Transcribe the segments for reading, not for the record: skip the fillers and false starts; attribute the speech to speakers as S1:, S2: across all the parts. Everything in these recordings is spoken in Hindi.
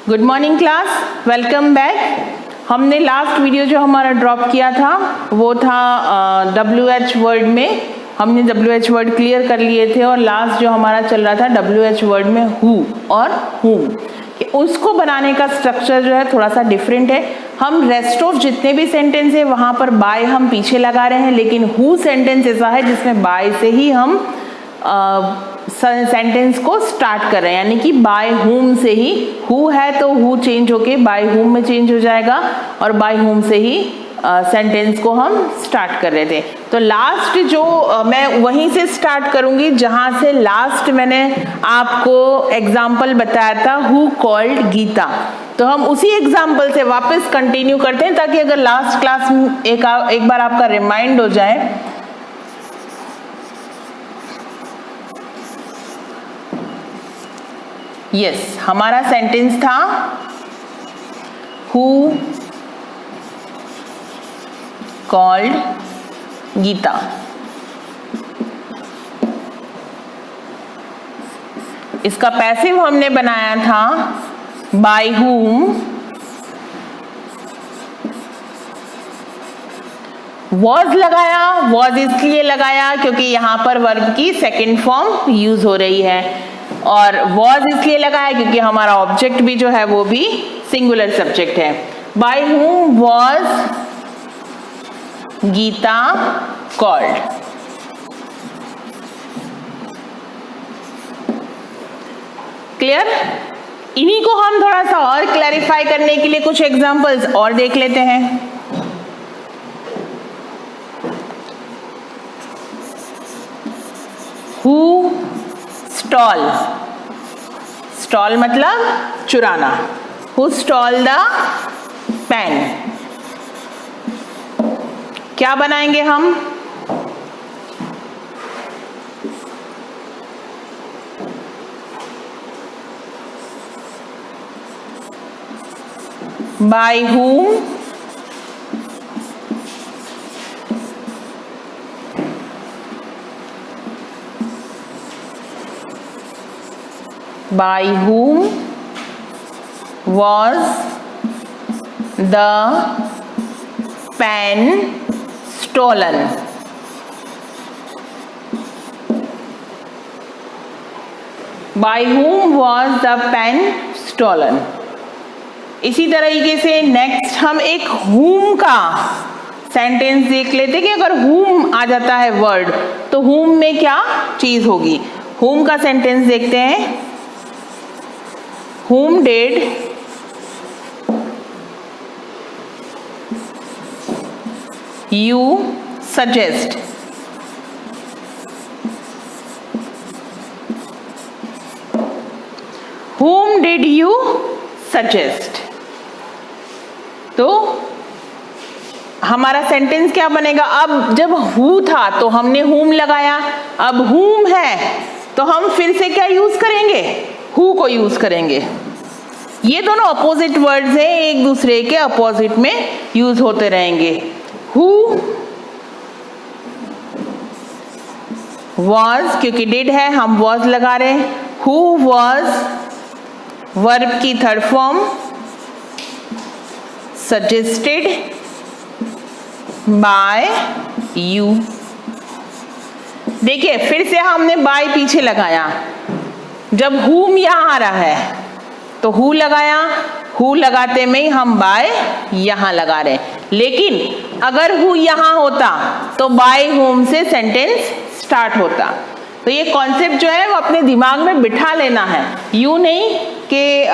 S1: Good morning class, welcome back. हमने लास्ट वीडियो जो हमारा ड्रॉप किया था वो था WH वर्ड में। हमने WH वर्ड क्लियर कर लिए थे और लास्ट जो हमारा चल रहा था WH वर्ड में हु और whom। उसको बनाने का स्ट्रक्चर जो है थोड़ा सा डिफरेंट है। हम रेस्ट ऑफ जितने भी सेंटेंस है वहाँ पर बाय हम पीछे लगा रहे हैं, लेकिन हु सेंटेंस ऐसा है जिसमें बाय से ही हम सेंटेंस को स्टार्ट कर रहे हैं, यानी कि बाय हुम से ही। हु है तो हु चेंज होके बाय हुम में चेंज हो जाएगा और बाय हुम से ही सेंटेंस को हम स्टार्ट कर रहे थे। तो लास्ट जो मैं वहीं से स्टार्ट करूंगी जहां से लास्ट मैंने आपको एग्जाम्पल बताया था, हु कॉल्ड गीता। तो हम उसी एग्जाम्पल से वापस कंटिन्यू करते हैं ताकि अगर लास्ट क्लास एक बार आपका रिमाइंड हो जाए। यस, हमारा सेंटेंस था हु कॉल्ड गीता। इसका पैसिव हमने बनाया था बाय हुम वॉज लगाया। वॉज इसलिए लगाया क्योंकि यहां पर वर्ब की सेकेंड फॉर्म यूज हो रही है, और वॉज इसलिए लगाया क्योंकि हमारा ऑब्जेक्ट भी जो है वो भी सिंगुलर सब्जेक्ट है। By whom was Gita called. Clear? इन्हीं को हम थोड़ा सा और क्लैरिफाई करने के लिए कुछ एग्जांपल्स और देख लेते हैं। हु स्टॉल, स्टॉल मतलब चुराना। Who stole the pen. क्या बनाएंगे हम? By whom by whom was the pen stolen? By whom was the pen stolen? इसी तरीके से नेक्स्ट हम एक whom का सेंटेंस देख लेते कि अगर whom आ जाता है वर्ड तो whom में क्या चीज होगी। whom का सेंटेंस देखते हैं। Whom did you suggest? Whom did you suggest? तो हमारा सेंटेंस क्या बनेगा? अब जब who था तो हमने whom लगाया, अब whom है तो हम फिर से क्या यूज करेंगे? हु को यूज करेंगे। ये दोनों अपोजिट वर्ड्स हैं, एक दूसरे के अपोजिट में यूज होते रहेंगे। हु वॉज, क्योंकि डिड है हम वॉज लगा रहे हैं। हु वॉज वर्ब की third form, suggested by you. देखिए फिर से हमने बाय पीछे लगाया। जब हुम यहां आ रहा है तो हु लगाया, हु लगाते में ही हम बाय यहां लगा रहे हैं। लेकिन अगर हु यहां होता तो बाय हुम से सेंटेंस स्टार्ट होता। तो ये कॉन्सेप्ट जो है वो अपने दिमाग में बिठा लेना है, यूं नहीं कि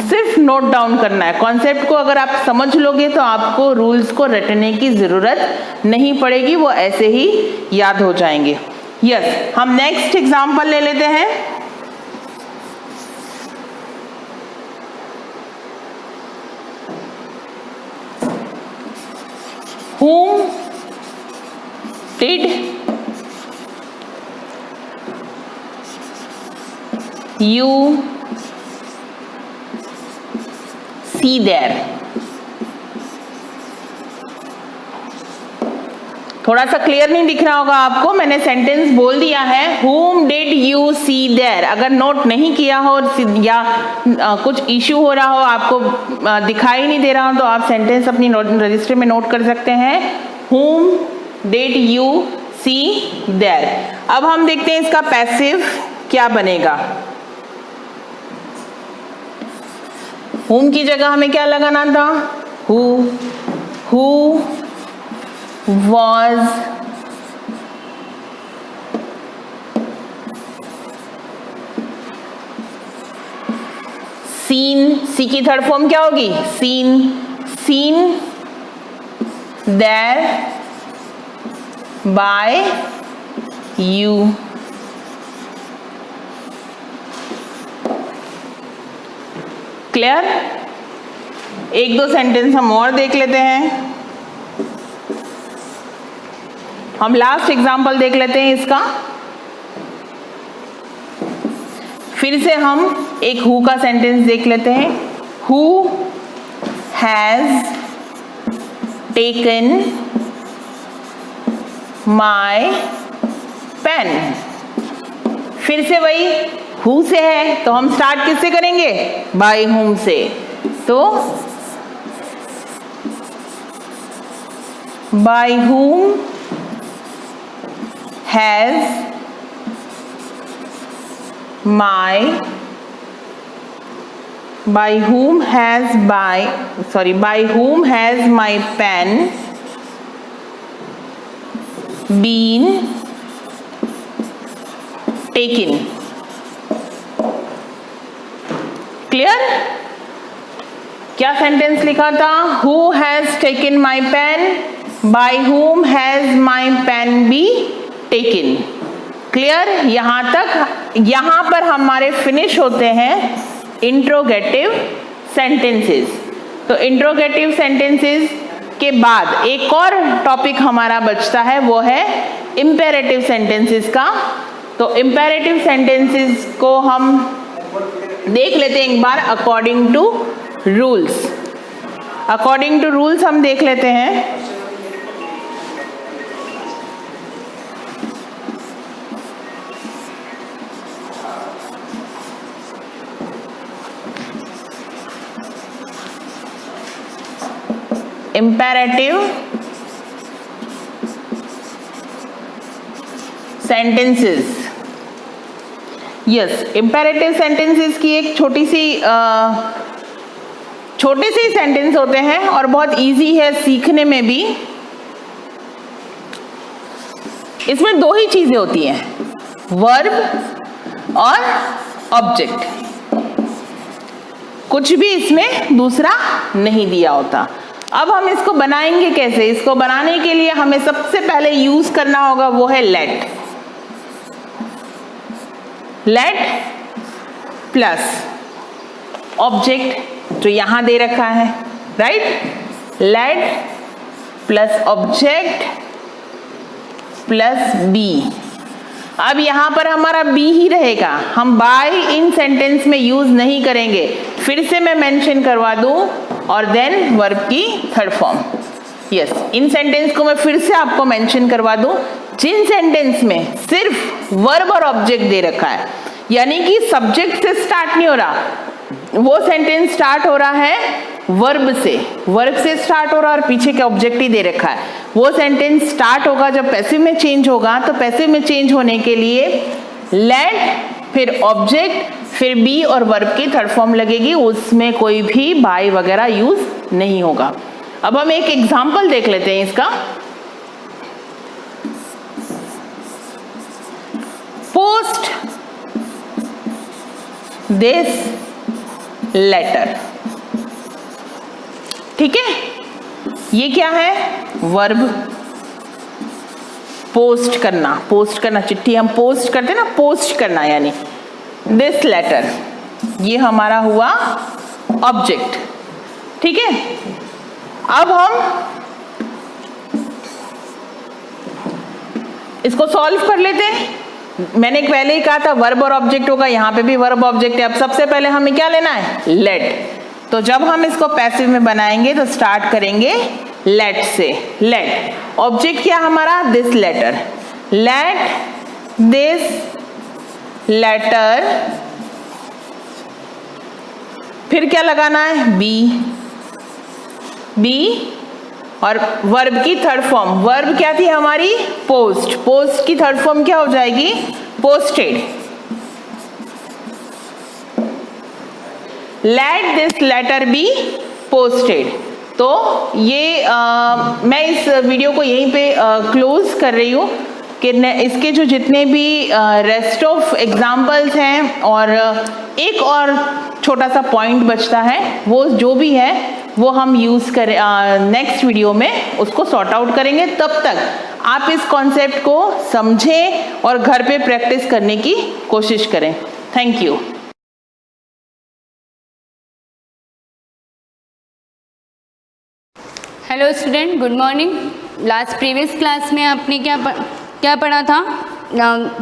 S1: सिर्फ नोट डाउन करना है। कॉन्सेप्ट को अगर आप समझ लोगे तो आपको रूल्स को रटने की जरूरत नहीं पड़ेगी, वो ऐसे ही याद हो जाएंगे। यस, हम नेक्स्ट एग्जाम्पल ले लेते हैं। Whom did you see there? थोड़ा सा क्लियर नहीं दिख रहा होगा आपको, मैंने सेंटेंस बोल दिया है whom did you see there। अगर नोट नहीं किया हो या कुछ इश्यू हो रहा हो, आपको दिखाई नहीं दे रहा हो, तो आप सेंटेंस अपनी रजिस्टर में नोट कर सकते हैं whom did you see there। अब हम देखते हैं इसका पैसिव क्या बनेगा। whom की जगह हमें क्या लगाना था, who was seen, सी की थर्ड फॉर्म क्या होगी, seen there by you। Clear? एक दो सेंटेंस हम और देख लेते हैं। हम लास्ट एग्जाम्पल देख लेते हैं इसका, फिर से हम एक हु का सेंटेंस देख लेते हैं। Who has taken my pen. फिर से वही हु से है, तो हम स्टार्ट किससे करेंगे, बाय हुम से। तो by whom has my, by whom has my pen been taken। Clear? क्या सेंटेंस लिखा था, who has taken my pen, by whom has my pen been taken. Clear? यहां तक, यहां पर हमारे फिनिश होते हैं इंट्रोगेटिव सेंटेंसेस। तो इंट्रोगेटिव सेंटेंसेस के बाद एक और टॉपिक हमारा बचता है, वो है इंपेरेटिव सेंटेंसेस का। तो इंपेरेटिव सेंटेंसेस को हम देख लेते हैं एक बार according to rules. According to rules हम देख लेते हैं। imperative sentences। Yes, imperative sentences की एक छोटे से सेंटेंस होते हैं और बहुत इजी है सीखने में भी। इसमें दो ही चीजें होती हैं, वर्ब और ऑब्जेक्ट, कुछ भी इसमें दूसरा नहीं दिया होता। अब हम इसको बनाएंगे कैसे? इसको बनाने के लिए हमें सबसे पहले यूज करना होगा वो है लेट। लेट प्लस ऑब्जेक्ट जो यहां दे रखा है, right? Let plus object plus be. अब यहां पर हमारा बी ही रहेगा, हम बाय इन सेंटेंस में यूज नहीं करेंगे। फिर से मैं मेंशन करवा दूं, और देन वर्ब की थर्ड फॉर्म। यस, इन सेंटेंस को मैं फिर से आपको मेंशन करवा दूं, जिन सेंटेंस में सिर्फ वर्ब और ऑब्जेक्ट दे रखा है, यानी कि सब्जेक्ट से स्टार्ट नहीं हो रहा, वो सेंटेंस स्टार्ट हो रहा है वर्ब से स्टार्ट हो रहा है और पीछे का ऑब्जेक्ट ही दे रखा है। वो सेंटेंस स्टार्ट होगा जब पैसिव में चेंज होगा, तो पैसिव में चेंज होने के लिए लेट, फिर ऑब्जेक्ट, फिर बी और वर्ब की थर्ड फॉर्म लगेगी, उसमें कोई भी बाय वगैरह यूज नहीं होगा। अब हम एक एग्जांपल देख लेते हैं इसका। Post this letter. ठीक है, ये क्या है? वर्ब। पोस्ट करना, चिट्ठी हम पोस्ट करते ना, पोस्ट करना यानी दिस लेटर, ये हमारा हुआ ऑब्जेक्ट। ठीक है, अब हम इसको सॉल्व कर लेते हैं। मैंने पहले ही कहा था वर्ब और ऑब्जेक्ट होगा, यहां पे भी वर्ब ऑब्जेक्ट है। अब सबसे पहले हमें क्या लेना है? लेट। तो जब हम इसको पैसिव में बनाएंगे तो स्टार्ट करेंगे लेट से। लेट ऑब्जेक्ट क्या हमारा, this letter, let this letter, फिर क्या लगाना है, बी, बी, और वर्ब की थर्ड फॉर्म, वर्ब क्या थी हमारी, पोस्ट, पोस्ट की थर्ड फॉर्म क्या हो जाएगी, posted. Let this letter be posted. तो ये मैं इस वीडियो को यहीं पे क्लोज कर रही हूँ कि इसके जो जितने भी रेस्ट ऑफ एग्जाम्पल्स हैं और एक और छोटा सा पॉइंट बचता है, वो जो भी है वो हम यूज़ करें नेक्स्ट वीडियो में, उसको सॉर्ट आउट करेंगे। तब तक आप इस कॉन्सेप्ट को समझें और घर पे प्रैक्टिस करने की कोशिश करें। Thank you.
S2: Hello student, good morning. Last previous class में आपने क्या पढ़ा था,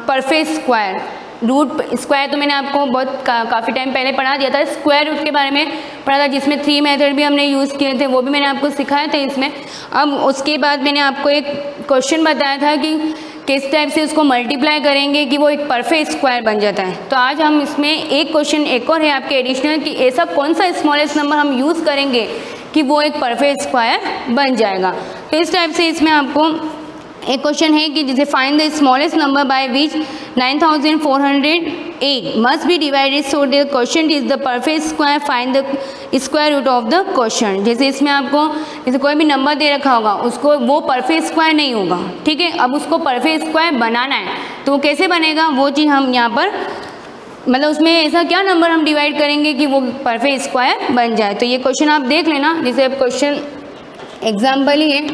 S2: परफेक्ट स्क्वायर, रूट स्क्वायर तो मैंने आपको बहुत काफ़ी टाइम पहले पढ़ा दिया था। स्क्वायर रूट के बारे में पढ़ा था, जिसमें 3 मेथड भी हमने यूज़ किए थे, वो भी मैंने आपको सिखाए थे इसमें। अब उसके बाद मैंने आपको एक क्वेश्चन बताया था कि किस टाइप से उसको मल्टीप्लाई करेंगे कि वो एक परफेक्ट स्क्वायर बन जाता है। तो आज हम इसमें एक क्वेश्चन एक और है आपके एडिशनल कि ऐसा कौन सा स्मॉलेस्ट नंबर हम यूज़ करेंगे कि वो एक परफेक्ट स्क्वायर बन जाएगा। तो इस टाइप से इसमें आपको एक क्वेश्चन है कि जैसे find the smallest number by which 9408 must be divided so the question is the perfect square, find the square root of the question. जैसे इसमें आपको जैसे कोई भी नंबर दे रखा होगा, उसको वो परफेक्ट स्क्वायर नहीं होगा, ठीक है। अब उसको परफेक्ट स्क्वायर बनाना है तो वो कैसे बनेगा, वो चीज़ हम यहाँ पर मतलब उसमें ऐसा क्या नंबर हम डिवाइड करेंगे कि वो परफेक्ट स्क्वायर बन जाए। तो ये क्वेश्चन आप देख लेना, जैसे अब क्वेश्चन एग्जाम्पल ही है,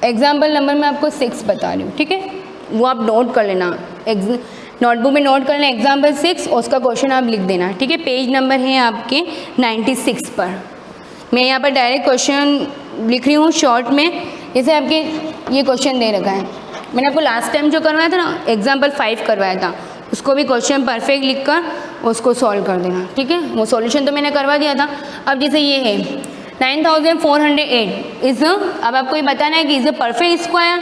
S2: एग्जाम्पल नंबर मैं आपको 6 बता रही हूँ, ठीक है। वो आप नोट कर लेना, नोटबुक में नोट कर लेना एग्जाम्पल 6 और उसका क्वेश्चन आप लिख देना, ठीक है। पेज नंबर है आपके 96 पर। मैं यहाँ पर डायरेक्ट क्वेश्चन लिख रही हूँ शॉर्ट में। जैसे आपके ये क्वेश्चन दे रखा है, मैंने आपको लास्ट टाइम जो करवाया था ना, एग्जाम्पल 5 करवाया था, उसको भी क्वेश्चन परफेक्ट लिखकर उसको सॉल्व कर देना, ठीक है। वो सॉल्यूशन तो मैंने करवा दिया था। अब जैसे ये है 9408 इज, अब आपको ये बताना है कि is a perfect square,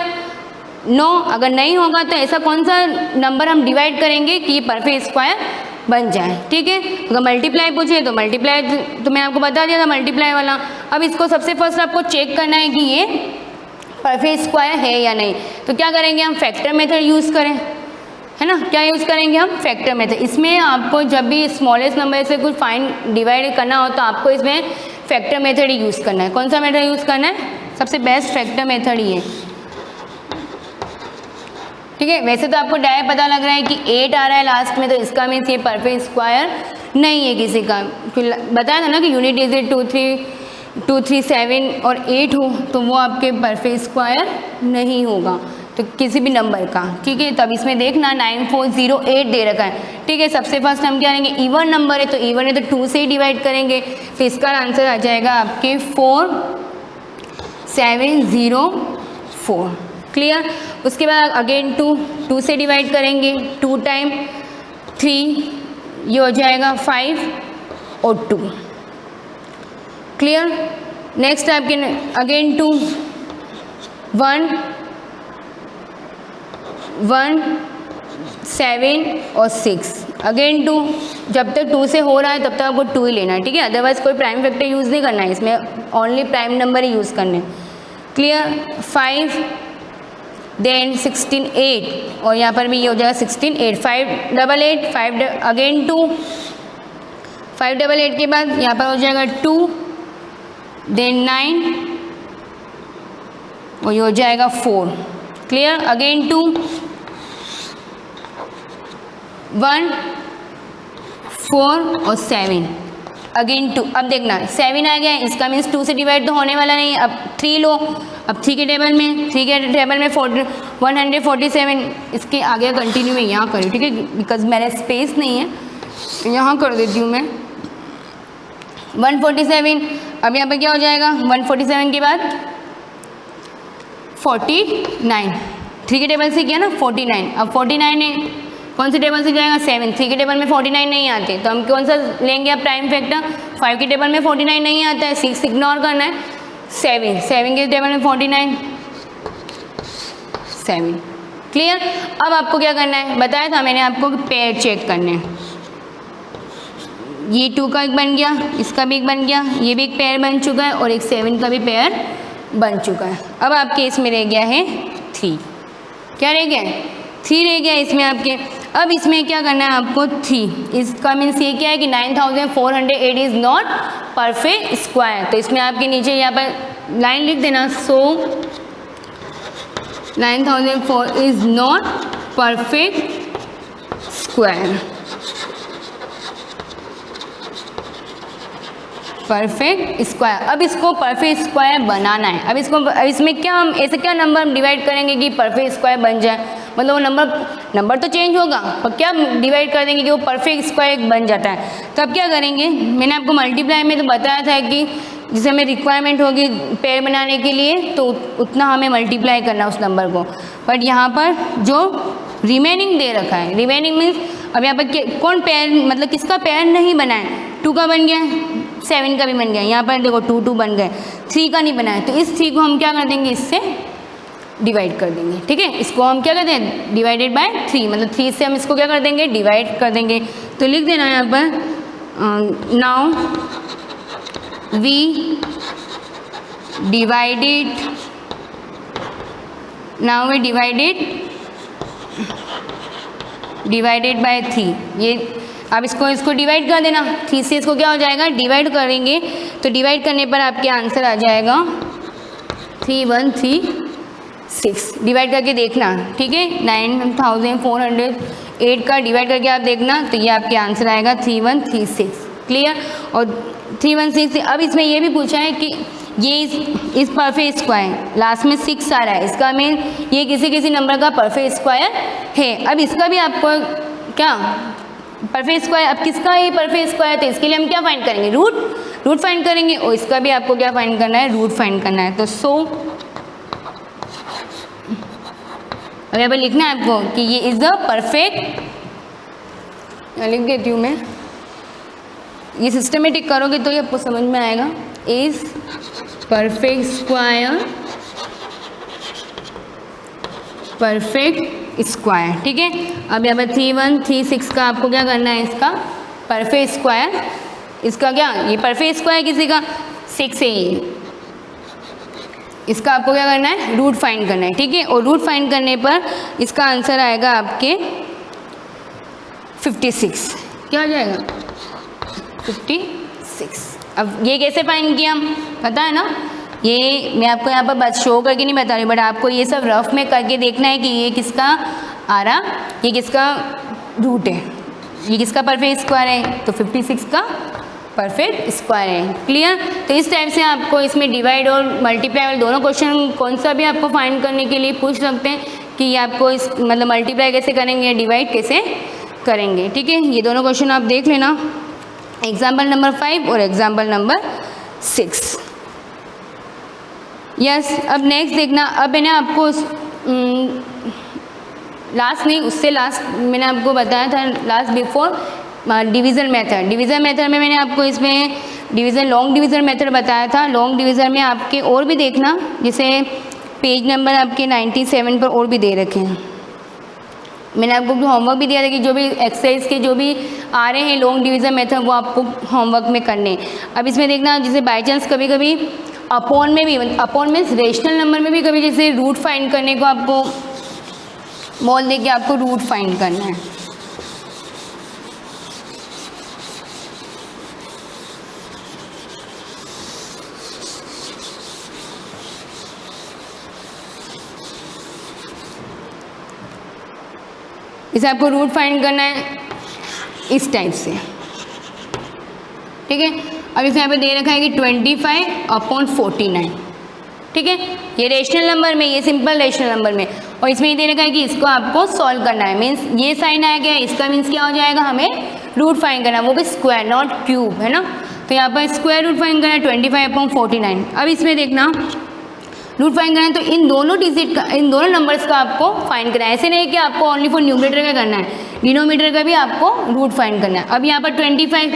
S2: no. अगर नहीं होगा तो ऐसा कौन सा नंबर हम डिवाइड करेंगे कि ये परफेक्ट स्क्वायर बन जाए, ठीक है। अगर मल्टीप्लाई पूछे तो मल्टीप्लाई तो मैं आपको बता दिया था मल्टीप्लाई वाला। अब इसको सबसे फर्स्ट आपको चेक करना है कि ये परफेक्ट स्क्वायर है या नहीं। तो क्या करेंगे हम, फैक्टर मेथड यूज़ करें, है ना। क्या यूज़ करेंगे हम, फैक्टर मेथड। इसमें आपको जब भी स्मॉलेस्ट नंबर से कुछ फाइंड डिवाइड करना हो तो आपको इसमें फैक्टर मेथड ही यूज़ करना है। कौन सा मेथड यूज़ करना है, सबसे बेस्ट फैक्टर मेथड ही है, ठीक है। वैसे तो आपको डायरेक्ट पता लग रहा है कि 8 आ रहा है लास्ट में, तो इसका मीन्स ये परफेक्ट स्क्वायर नहीं है किसी का। बताया था ना कि यूनिट डिजिट 2, 3, 7 और 8 हो तो वो आपके परफेक्ट स्क्वायर नहीं होगा, तो किसी भी नंबर का, ठीक है। तब इसमें देखना 9408 दे रखा है, ठीक है। सबसे फर्स्ट हम क्या करेंगे, इवन नंबर है तो इवन है तो 2 से ही डिवाइड करेंगे, तो इसका आंसर आ जाएगा आपके 4704, क्लियर। उसके बाद अगेन 2 से डिवाइड करेंगे, 2 टाइम 3 ये हो जाएगा 5 और 2, क्लियर। नेक्स्ट आपके अगेन 2 1 7 और 6, अगेन 2। जब तक 2 से हो रहा है तब तक आपको 2 ही लेना है, ठीक है। अदरवाइज कोई प्राइम फैक्टर यूज़ नहीं करना है, इसमें ओनली प्राइम नंबर ही यूज़ करने, क्लियर। 5 देन 16 8 और यहाँ पर भी ये हो जाएगा 16 8 5 8 8 5 अगेन 2 5 8 8 के बाद यहाँ पर हो जाएगा 2 देन 9 और ये हो जाएगा 4, क्लियर। अगेन 2 1 4 और 7 अगेन 2। अब देखना 7 आ गया है, इसका मीन्स 2 से डिवाइड तो होने वाला नहीं है। अब 3 लो, अब 3 के टेबल में 147 इसके आगे कंटिन्यू में यहाँ करूँ, ठीक है, बिकॉज मेरे स्पेस नहीं है, यहाँ कर देती हूँ मैं 147। अब यहाँ पे क्या हो जाएगा 147 के बाद 49, 3 के टेबल से किया ना 49, अब 49 है, कौन से टेबल से जाएगा 7, 3 के टेबल में 49 नहीं आते, तो हम कौन सा लेंगे अब प्राइम फैक्टर 5 के टेबल में 49 नहीं आता है, 6 इग्नोर करना है, 7 के टेबल में 49, 7। क्लियर। अब आपको क्या करना है, बताया था मैंने आपको कि पेयर चेक करने हैं। ये 2 का एक बन गया, इसका भी एक बन गया, ये भी एक पेयर बन चुका है और एक 7 का भी पेयर बन चुका है। अब आपके इसमें रह गया है 3। क्या रह गया है, 3 रह गया इसमें आपके। अब इसमें क्या करना है आपको, 3, इसका मीन्स ये क्या है कि 9408 इज़ नॉट परफेक्ट स्क्वायर। तो इसमें आपके नीचे यहाँ पर लाइन लिख देना, सो 9004 is not perfect square, perfect square. अब इसको परफेक्ट स्क्वायर बनाना है। अब इसमें क्या हम ऐसे क्या नंबर हम डिवाइड करेंगे कि परफेक्ट स्क्वायर बन जाए, मतलब वो नंबर तो चेंज होगा पर क्या डिवाइड कर देंगे कि वो परफेक्ट स्क्वायर बन जाता है। तो अब क्या करेंगे, मैंने आपको मल्टीप्लाई में तो बताया था कि जिसे हमें रिक्वायरमेंट होगी पेयर बनाने के लिए तो उतना हमें मल्टीप्लाई करना उस नंबर को। बट यहाँ पर जो रिमेनिंग दे रखा है, रिमेनिंग मीन्स अब यहाँ पर कौन पेयर, मतलब किसका पेयर नहीं बना है, 2 का बन गया, 7 का भी बन गया, यहाँ पर देखो 2 बन गए, 3 का नहीं बना है। तो इस 3 को हम क्या कर देंगे, इससे डिवाइड कर देंगे। ठीक है, इसको हम क्या करते हैं, डिवाइडेड बाय 3, मतलब 3 से हम इसको क्या कर देंगे, डिवाइड कर देंगे। तो लिख देना यहाँ पर नाउ वी डिवाइडेड बाय 3। ये अब इसको डिवाइड कर देना, 3 से इसको क्या हो जाएगा, डिवाइड करेंगे। तो डिवाइड करने पर आपके आंसर आ जाएगा 3136। डिवाइड करके देखना, ठीक है, 9408 का डिवाइड करके आप देखना, तो ये आपके आंसर आएगा 3136। क्लियर। और 3166। अब इसमें ये भी पूछा है कि ये इस परफेक्ट स्क्वायर लास्ट में 6 आ रहा है, इसका मीन ये किसी नंबर का परफेक्ट स्क्वायर है। अब इसका भी आपको क्या परफेक्ट स्क्वायर, अब किसका ये परफेक्ट स्क्वायर, तो इसके लिए हम क्या फाइंड करेंगे, रूट फाइंड करेंगे। और इसका भी आपको क्या फाइंड करना है, रूट फाइंड करना है। तो सो अब यहाँ पर लिखना है आपको कि ये इज द परफेक्ट, लिख देती हूँ मैं, ये सिस्टमेटिक करोगे तो ये आपको समझ में आएगा, is perfect square, perfect square. ठीक है। अब यहाँ पर 3136 का आपको क्या करना है, इसका परफेक्ट स्क्वायर, इसका क्या, ये परफेक्ट स्क्वायर किसी का 6 है, ये इसका आपको क्या करना है, रूट फाइंड करना है। ठीक है। और रूट फाइंड करने पर इसका आंसर आएगा आपके 56। क्या हो जाएगा, 56। अब ये कैसे फाइंड किया, पता है ना, ये मैं आपको यहाँ पर बस शो करके नहीं बता रही, बट आपको ये सब रफ में करके देखना है कि ये किसका आ रहा, ये किसका रूट है, ये किसका परफेक्ट स्क्वायर है, तो 56 का परफेक्ट स्क्वायर है। क्लियर। तो इस टाइप से आपको इसमें डिवाइड और मल्टीप्लाई वाले दोनों क्वेश्चन कौन सा भी आपको फाइंड करने के लिए पूछ सकते हैं कि ये आपको इस मतलब मल्टीप्लाई कैसे करेंगे या डिवाइड कैसे करेंगे। ठीक है। ये दोनों क्वेश्चन आप देख लेना, एग्जाम्पल नंबर 5 और एग्जाम्पल नंबर 6। यस। अब नेक्स्ट देखना, अब मैंने आपको लास्ट नहीं, उससे लास्ट मैंने आपको बताया था, last before division method. Division method में मैंने आपको इसमें डिवीज़न लॉन्ग डिवीज़न मेथड बताया था। लॉन्ग डिवीज़न में आपके और भी देखना, जैसे पेज नंबर आपके 97 पर और भी दे रखे हैं। मैंने आपको होमवर्क भी दिया था कि जो भी एक्सरसाइज के जो भी आ रहे हैं लॉन्ग डिवीज़न मेथड वो आपको होमवर्क में करने। अब इसमें देखना, जैसे बाई चांस कभी कभी अपॉन में भी, अपॉन मीन्स रेशनल नंबर में भी कभी जैसे रूट फाइंड करने को आपको बोल दे कि आपको रूट फाइंड करना है। इसे आपको रूट फाइंड करना है इस टाइप से। ठीक है। अब इसे यहाँ पे दे रखा है कि 25/49। ठीक है। ये रेशनल नंबर में, ये सिंपल रेशनल नंबर में, और इसमें ये दे रखा है कि इसको आपको सॉल्व करना है। मीन्स ये साइन आ गया, इसका मीन्स क्या हो जाएगा, हमें रूट फाइंड करना है, वो भी स्क्वायर नॉट क्यूब, है ना। तो यहाँ पर स्क्वायर रूट फाइंड करना है 25/49। अब इसमें देखना रूट फाइंड करना है, तो इन दोनों डिजिट का, इन दोनों नंबर्स का आपको फाइंड करना है। ऐसे नहीं कि आपको ओनली फॉर न्यूमरेटर का करना है, डिनोमिनेटर का भी आपको रूट फाइंड करना है। अब यहाँ पर 25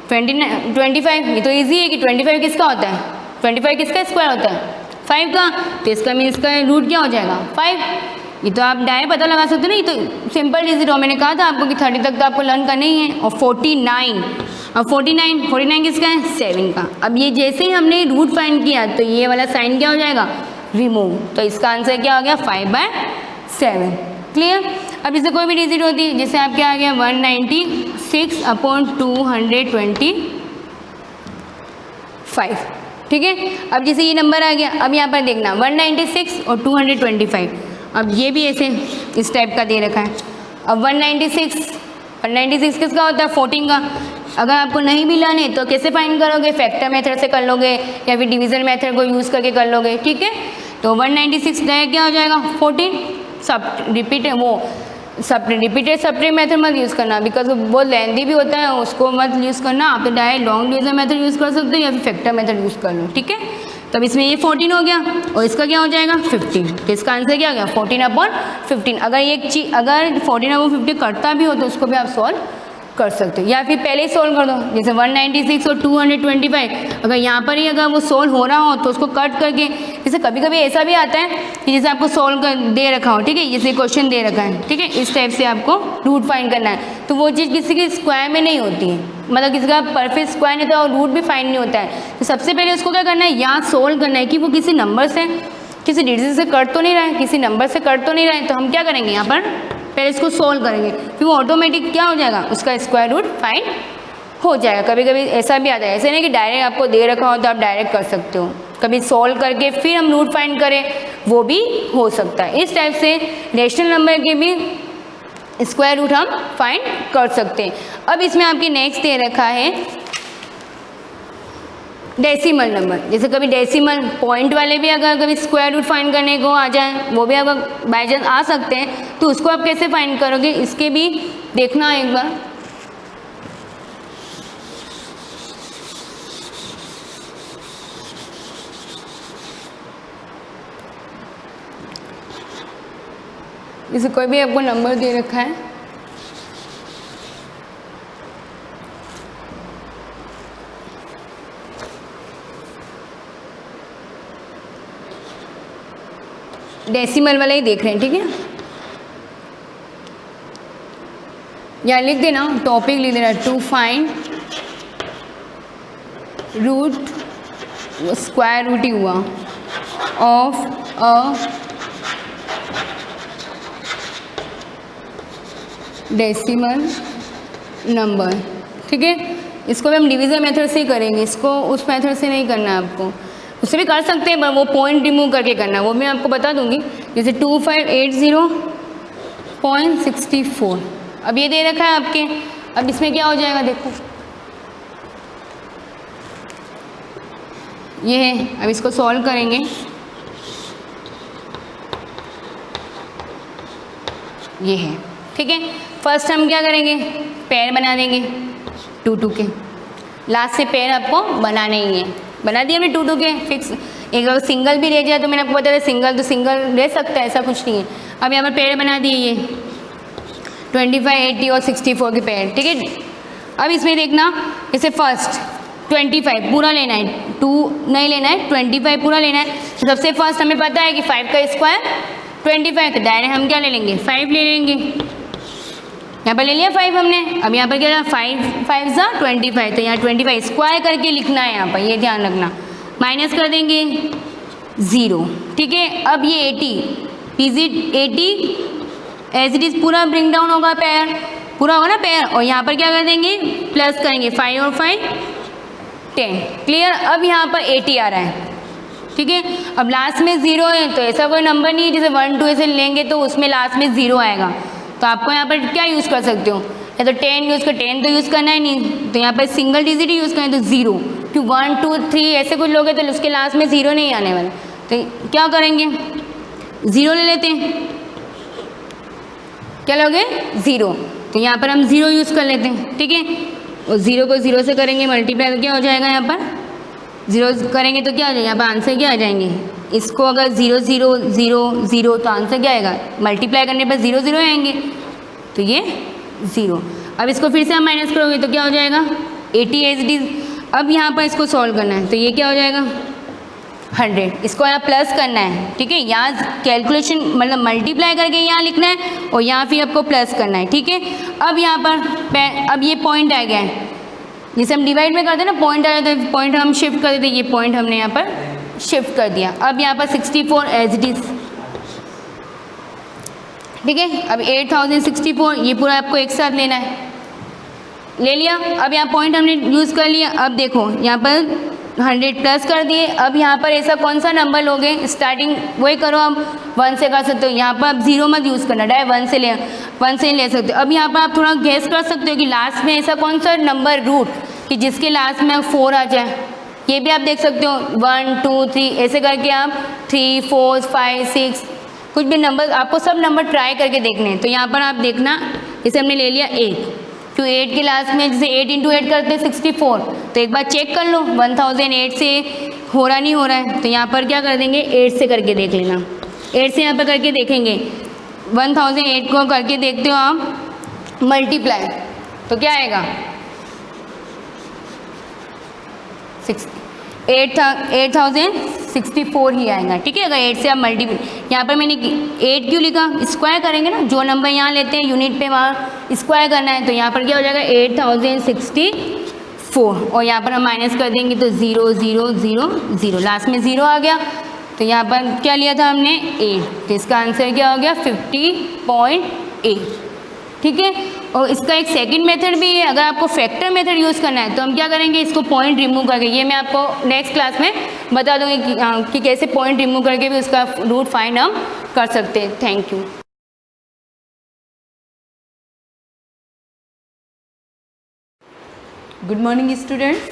S2: 25, ये तो इजी है कि 25 किसका होता है, 25 किसका स्क्वायर होता है, 5 का, तो इसका मीन इसका रूट क्या हो जाएगा 5। ये तो आप डायरेक्ट पता लगा सकते हो ना, ये तो सिंपल इजी रो, मैंने कहा था आपको कि 30 तक तो आपको लर्न करना ही है। और 49, अब 49 किसका है 7 का। अब ये जैसे ही हमने रूट फाइंड किया तो ये वाला साइन क्या हो जाएगा रिमूव, तो इसका आंसर क्या हो गया 5/7। क्लियर। अब इससे कोई भी डिजिट होती है, जैसे आपके आ गया 196/225, ठीक है। अब जैसे ये नंबर आ गया, अब यहाँ पर देखना 196 और 225, अब ये भी ऐसे इस टाइप का दे रखा है। अब 196 किसका होता है 14 का। अगर आपको नहीं भी लाने तो कैसे फाइंड करोगे, फैक्टर मेथड से कर लोगे या फिर डिवीजन मेथड को यूज़ करके कर लोगे, ठीक है। तो 196 क्या हो जाएगा 14, सब रिपीटेड सब्ट्रैक्ट मेथड मत यूज़ करना, बिकॉज वो बहुत लेंदी भी होता है, उसको मत यूज़ करना। आप तो direct long division method use कर सकते हो या फिर फैक्टर मेथड यूज़ कर लो, ठीक है। तब इसमें ये 14 हो गया और इसका क्या हो जाएगा 15, तो इसका आंसर क्या हो गया 14/15। अगर ये चीज अगर 14/50 करता भी हो तो उसको भी आप सॉल्व कर सकते हो, या फिर पहले ही सोल्व कर दो। जैसे 196 और 225 अगर यहाँ पर ही अगर वो सोल्व हो रहा हो तो उसको कट करके, जैसे कभी कभी ऐसा भी आता है कि जैसे आपको सोल्व कर दे रखा हो, ठीक है, जैसे क्वेश्चन दे रखा है, ठीक है, इस टाइप से आपको रूट फाइंड करना है, तो वो चीज़ किसी के स्क्वायर में नहीं होती है, मतलब किसी का परफेक्ट स्क्वायर नहीं होता और रूट भी फाइंड नहीं होता है। तो सबसे पहले उसको क्या करना है, यहाँ सोल्व करना है कि वो किसी नंबर से, किसी डिजिट से कट तो नहीं रहा है, किसी नंबर से कट तो नहीं रहा है। तो हम क्या करेंगे, यहाँ पर पहले इसको सोल्व करेंगे, फिर वो ऑटोमेटिक क्या हो जाएगा, उसका स्क्वायर रूट फाइंड हो जाएगा। कभी कभी ऐसा भी आता है, ऐसे नहीं कि डायरेक्ट आपको दे रखा हो तो आप डायरेक्ट कर सकते हो, कभी सोल्व करके फिर हम रूट फाइंड करें वो भी हो सकता है। इस टाइप से रेशनल नंबर के भी स्क्वायर रूट हम फाइंड कर सकते हैं। अब इसमें आपके नेक्स्ट दे रखा है डेसिमल नंबर। जैसे कभी डेसिमल पॉइंट वाले भी अगर कभी स्क्वायर रूट फाइंड करने को आ जाए, वो भी अगर बाई चांस आ सकते हैं, तो उसको आप कैसे फाइंड करोगे इसके भी देखना एक बार। जैसे कोई भी आपको नंबर दे रखा है, डेसिमल वाला ही देख रहे हैं, ठीक है। या लिख देना, टॉपिक लिख देना, to find root, square root ही हुआ, ऑफ अ डेसिमल नंबर, ठीक है। इसको भी हम डिवीज़न मेथड से ही करेंगे, इसको उस मेथड से नहीं करना है आपको, उससे भी कर सकते हैं पर वो पॉइंट रिमूव करके करना है, वो मैं आपको बता दूंगी। जैसे 2580.64 अब ये दे रखा है आपके। अब इसमें क्या हो जाएगा देखो, ये है। अब इसको सॉल्व करेंगे, ये है, ठीक है। फर्स्ट हम क्या करेंगे, पेयर बना देंगे 2 के, लास्ट से पेयर आपको बनाना ही है। बना दिया हमने 2 के फिक्स। एक अगर सिंगल भी रह जाए तो मैंने आपको बताया सिंगल तो सिंगल रह सकता है, ऐसा कुछ नहीं है। अब यहाँ पर पेयर बना दिए ये 25, 80 और 64 के पेयर, ठीक है। अब इसमें देखना, जैसे फर्स्ट 25 पूरा लेना है, 2 नहीं लेना है, 25 पूरा लेना है। तो सबसे फर्स्ट हमें पता है कि 5 का स्क्वायर 25, तो डायरेक्ट हम क्या ले लेंगे 5 ले लेंगे। यहाँ पर ले लिया 5 हमने। अब यहाँ पर क्या 5 5 ज़ा 25, तो यहाँ 25 स्क्वायर करके लिखना है, यहाँ पर ये ध्यान रखना। माइनस कर देंगे 0, ठीक है। अब ये 80 इज 80 एज इट इज़ पूरा ब्रिंग डाउन होगा, पेयर पूरा होगा ना पेयर। और यहाँ पर क्या कर देंगे प्लस करेंगे 5 और 5 10, क्लियर। अब यहाँ पर 80 आ रहा है, ठीक है। अब लास्ट में 0 है, तो ऐसा कोई नंबर नहीं है जैसे 1 2 ऐसे लेंगे तो उसमें लास्ट में 0 आएगा। तो आपको यहाँ पर क्या यूज़ कर सकते हो, या तो 10 यूज़ कर, 10 तो यूज़ करना ही नहीं, तो यहाँ पर सिंगल डिजिट ही यूज़ करें तो 0, क्योंकि 1 2 3 ऐसे कुछ लोग हैं तो उसके लास्ट में 0 नहीं आने वाला। तो क्या करेंगे 0 ले लेते हैं, क्या लोगे 0, तो यहाँ पर हम 0 यूज़ कर लेते हैं, ठीक है। और 0 को 0 से करेंगे मल्टीप्लाई, तो क्या हो जाएगा यहाँ पर 0 करेंगे तो क्या हो जाएगा, यहाँ पर आंसर क्या आ जाएंगे। इसको अगर 0 0 0 0 तो आंसर क्या आएगा, मल्टीप्लाई करने पर 0 0 आएंगे, तो ये 0। अब इसको फिर से हम माइनस करोगे तो क्या हो जाएगा 80 एच. अब यहाँ पर इसको सॉल्व करना है, तो ये क्या हो जाएगा 100, इसको यहाँ प्लस करना है, ठीक है। यहाँ कैलकुलेशन मतलब मल्टीप्लाई करके यहाँ लिखना है और यहाँ फिर आपको प्लस करना है, ठीक है। अब यहाँ पर अब ये पॉइंट आ गया है, जिसे हम डिवाइड में करते हैं ना, पॉइंट आया तो पॉइंट हम शिफ्ट कर देते, ये पॉइंट हमने यहाँ पर शिफ्ट कर दिया। अब यहाँ पर 64 एज इट इज, ठीक है। अब 8064 ये पूरा आपको एक साथ लेना है, ले लिया। अब यहाँ पॉइंट हमने यूज़ कर लिया। अब देखो यहाँ पर 100 प्लस कर दिए। अब यहाँ पर ऐसा कौन सा नंबर लोगे, स्टार्टिंग वही करो, आप 1 से कर सकते हो। यहाँ पर आप 0 मत यूज़ करना, डायरेक्ट 1 से ले सकते हो। अब यहाँ पर आप थोड़ा गेस कर सकते हो कि लास्ट में ऐसा कौन सा नंबर रूट कि जिसके लास्ट में 4 आ जाए, ये भी आप देख सकते हो। 1 2 3 ऐसे करके आप 3 4 5 6 कुछ भी नंबर, आपको सब नंबर ट्राई करके देखने हैं। तो यहाँ पर आप देखना, जैसे हमने ले लिया 8, क्यों 8 के लास्ट में जैसे 8 × 8 करते हैं 64, तो एक बार चेक कर लो 1008 से हो रहा नहीं हो रहा है, तो यहाँ पर क्या कर देंगे 8 से करके देख लेना। 8 से यहाँ पर करके देखेंगे, 1008 को करके देखते हो आप मल्टीप्लाई, तो क्या आएगा 8064 ही आएगा, ठीक है। अगर 8 से आप मल्टीप्लाई, यहाँ पर मैंने 8 क्यों लिखा, स्क्वायर करेंगे ना, जो नंबर यहाँ लेते हैं यूनिट पे वहाँ स्क्वायर करना है, तो यहाँ पर क्या हो जाएगा 8064 और यहाँ पर हम माइनस कर देंगे तो 0 0 0 0, लास्ट में 0 आ गया। तो यहाँ पर क्या लिया था हमने 8, तो इसका आंसर क्या हो गया 50.8, ठीक है। और इसका एक सेकंड मेथड भी है, अगर आपको फैक्टर मेथड यूज़ करना है तो हम क्या करेंगे, इसको पॉइंट रिमूव करके, ये मैं आपको नेक्स्ट क्लास में बता दूंगी कि कैसे पॉइंट रिमूव करके भी उसका रूट फाइंड हम कर सकते हैं। Thank you.
S3: Good morning students,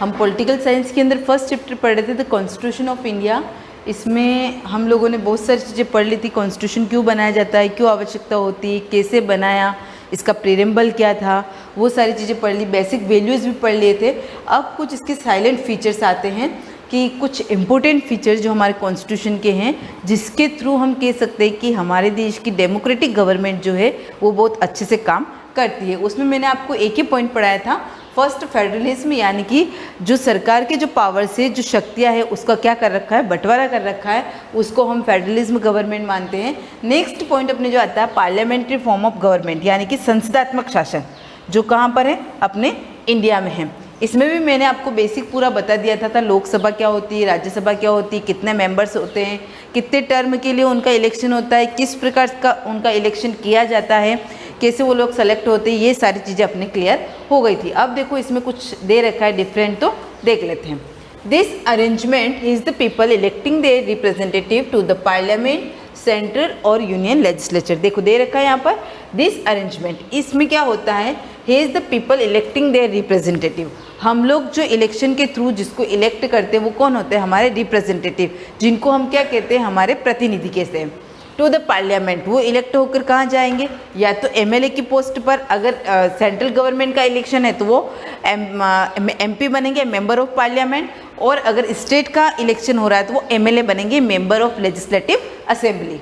S3: हम पॉलिटिकल साइंस के अंदर फर्स्ट चैप्टर पढ़ रहे थे द कॉन्स्टिट्यूशन ऑफ इंडिया। इसमें हम लोगों ने बहुत सारी चीज़ें पढ़ ली थी, कॉन्स्टिट्यूशन क्यों बनाया जाता है, क्यों आवश्यकता होती है, कैसे बनाया, इसका प्रेरेम्बल क्या था, वो सारी चीज़ें पढ़ ली, बेसिक वैल्यूज़ भी पढ़ लिए थे। अब कुछ इसके साइलेंट फीचर्स आते हैं कि कुछ इम्पोर्टेंट फीचर्स जो हमारे कॉन्स्टिट्यूशन के हैं, जिसके थ्रू हम कह सकते हैं कि हमारे देश की डेमोक्रेटिक गवर्नमेंट जो है वो बहुत अच्छे से काम करती है। उसमें मैंने आपको एक ही पॉइंट पढ़ाया था, फर्स्ट फेडरलिज्म, यानी कि जो सरकार के जो पावर से जो शक्तियाँ है उसका क्या कर रखा है, बंटवारा कर रखा है, उसको हम फेडरलिज्म गवर्नमेंट मानते हैं। नेक्स्ट पॉइंट अपने जो आता है पार्लियामेंट्री फॉर्म ऑफ गवर्नमेंट, यानी कि संसदात्मक शासन, जो कहाँ पर है, अपने इंडिया में है। इसमें भी मैंने आपको बेसिक पूरा बता दिया था लोकसभा क्या होती है, राज्यसभा क्या होती है, कितने मेंबर्स होते हैं, कितने टर्म के लिए उनका इलेक्शन होता है, किस प्रकार का उनका इलेक्शन किया जाता है, कैसे वो लोग सेलेक्ट होते हैं, ये सारी चीज़ें अपने क्लियर हो गई थी। अब देखो इसमें कुछ दे रखा है डिफरेंट, तो देख लेते हैं। This arrangement is the people electing their representative to the parliament, central और यूनियन लेजिस्लेचर। देखो दे रखा है यहाँ पर दिस अरेंजमेंट, इसमें क्या होता है, he is the people electing their representative. हम लोग जो इलेक्शन के थ्रू जिसको इलेक्ट करते हैं वो कौन होते हैं, हमारे रिप्रेजेंटेटिव, जिनको हम क्या कहते हैं, हमारे प्रतिनिधि कहते हैं। टू द पार्लियामेंट, वो इलेक्ट होकर कहाँ जाएंगे, या तो एमएलए की पोस्ट पर, अगर सेंट्रल गवर्नमेंट का इलेक्शन है तो वो एमपी बनेंगे, मेंबर ऑफ पार्लियामेंट, और अगर स्टेट का इलेक्शन हो रहा है तो वो एमएलए बनेंगे, member of legislative assembly,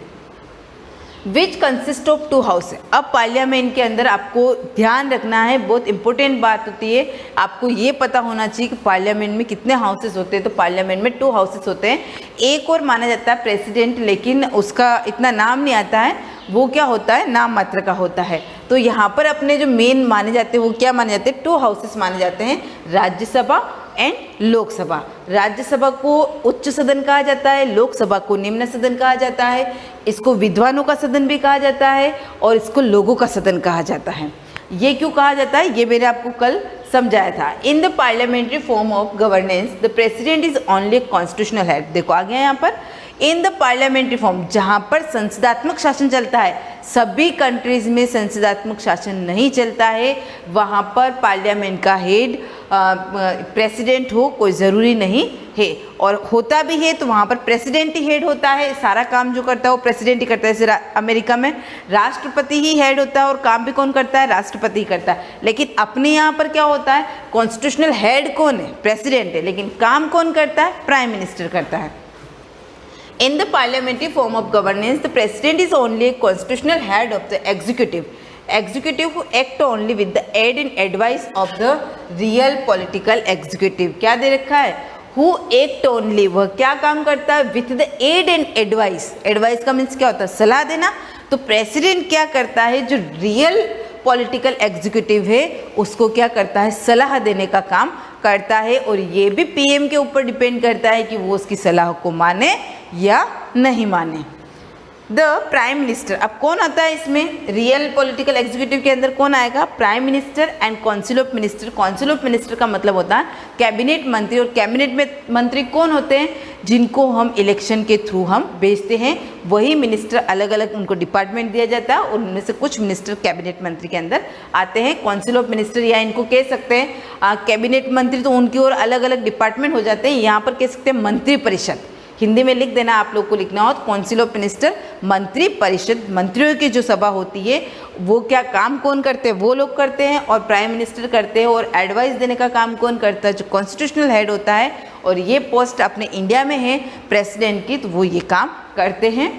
S3: which consist of 2 house. अब पार्लियामेंट के अंदर आपको ध्यान रखना है, बहुत इंपॉर्टेंट बात होती है, आपको ये पता होना चाहिए कि पार्लियामेंट में कितने हाउसेस होते हैं। तो पार्लियामेंट में 2 हाउसेस होते हैं, एक और माना जाता है प्रेसिडेंट, लेकिन उसका इतना नाम नहीं आता है, वो क्या होता है, नाम मात्र का होता है। तो यहाँ पर अपने जो मेन माने जाते हैं वो क्या माने जाते हैं, 2 हाउसेस माने जाते हैं, राज्यसभा एंड लोकसभा। राज्यसभा को उच्च सदन कहा जाता है, लोकसभा को निम्न सदन कहा जाता है, इसको विद्वानों का सदन भी कहा जाता है और इसको लोगों का सदन कहा जाता है। ये क्यों कहा जाता है, ये मैंने आपको कल समझाया था। इन the parliamentary form of governance the president is only constitutional head. देखो आ गया यहाँ पर, इन द पार्लियामेंट्री फॉर्म, जहाँ पर संसदात्मक शासन चलता है, सभी कंट्रीज़ में संसदात्मक शासन नहीं चलता है, वहाँ पर पार्लियामेंट का हेड प्रेसिडेंट हो कोई ज़रूरी नहीं है, और होता भी है तो वहाँ पर प्रेसिडेंट ही हेड होता है, सारा काम जो करता है वो प्रेसिडेंट ही करता है। जैसे अमेरिका में राष्ट्रपति ही हेड होता है और काम भी कौन करता है, राष्ट्रपति ही करता है। लेकिन अपने यहाँ पर क्या होता है, कॉन्स्टिट्यूशनल हेड कौन है, प्रेसिडेंट है, लेकिन काम कौन करता है, प्राइम मिनिस्टर करता है। In the parliamentary form of governance, the president is only a constitutional head of the executive. Executive who act only with the aid and advice of the real political executive. क्या दे रखा है? Who act only, वह क्या काम करता है? With the aid and advice. Advice का मीन्स क्या होता है? सलाह देना. तो प्रेसिडेंट क्या करता है? जो रियल पॉलिटिकल एग्जीक्यूटिव है उसको क्या करता है? सलाह देने का काम करता है, और ये भी पीएम के ऊपर डिपेंड करता है कि वो उसकी सलाह को माने या नहीं माने. द प्राइम मिनिस्टर, अब कौन आता है इसमें? रियल पॉलिटिकल एग्जीक्यूटिव के अंदर कौन आएगा? Prime minister and council of minister. Council of minister का मतलब होता है कैबिनेट मंत्री, और कैबिनेट में मंत्री कौन होते हैं? जिनको हम इलेक्शन के थ्रू हम भेजते हैं. वही मिनिस्टर अलग अलग उनको डिपार्टमेंट दिया जाता है, और उनमें से कुछ मिनिस्टर कैबिनेट मंत्री के अंदर आते हैं. काउंसिल ऑफ मिनिस्टर, या इनको कह सकते हैं कैबिनेट मंत्री, तो उनकी और अलग अलग डिपार्टमेंट हो जाते हैं. यहाँ पर कह सकते हैं मंत्री परिषद. हिंदी में लिख देना आप लोग को लिखना हो तो काउंसिल ऑफ मिनिस्टर, मंत्री परिषद. मंत्रियों की जो सभा होती है वो क्या काम कौन करते हैं? वो लोग करते हैं, और प्राइम मिनिस्टर करते हैं. और एडवाइस देने का काम कौन करता है? जो कॉन्स्टिट्यूशनल हेड होता है, और ये पोस्ट अपने इंडिया में है प्रेसिडेंट की, तो वो ये काम करते हैं.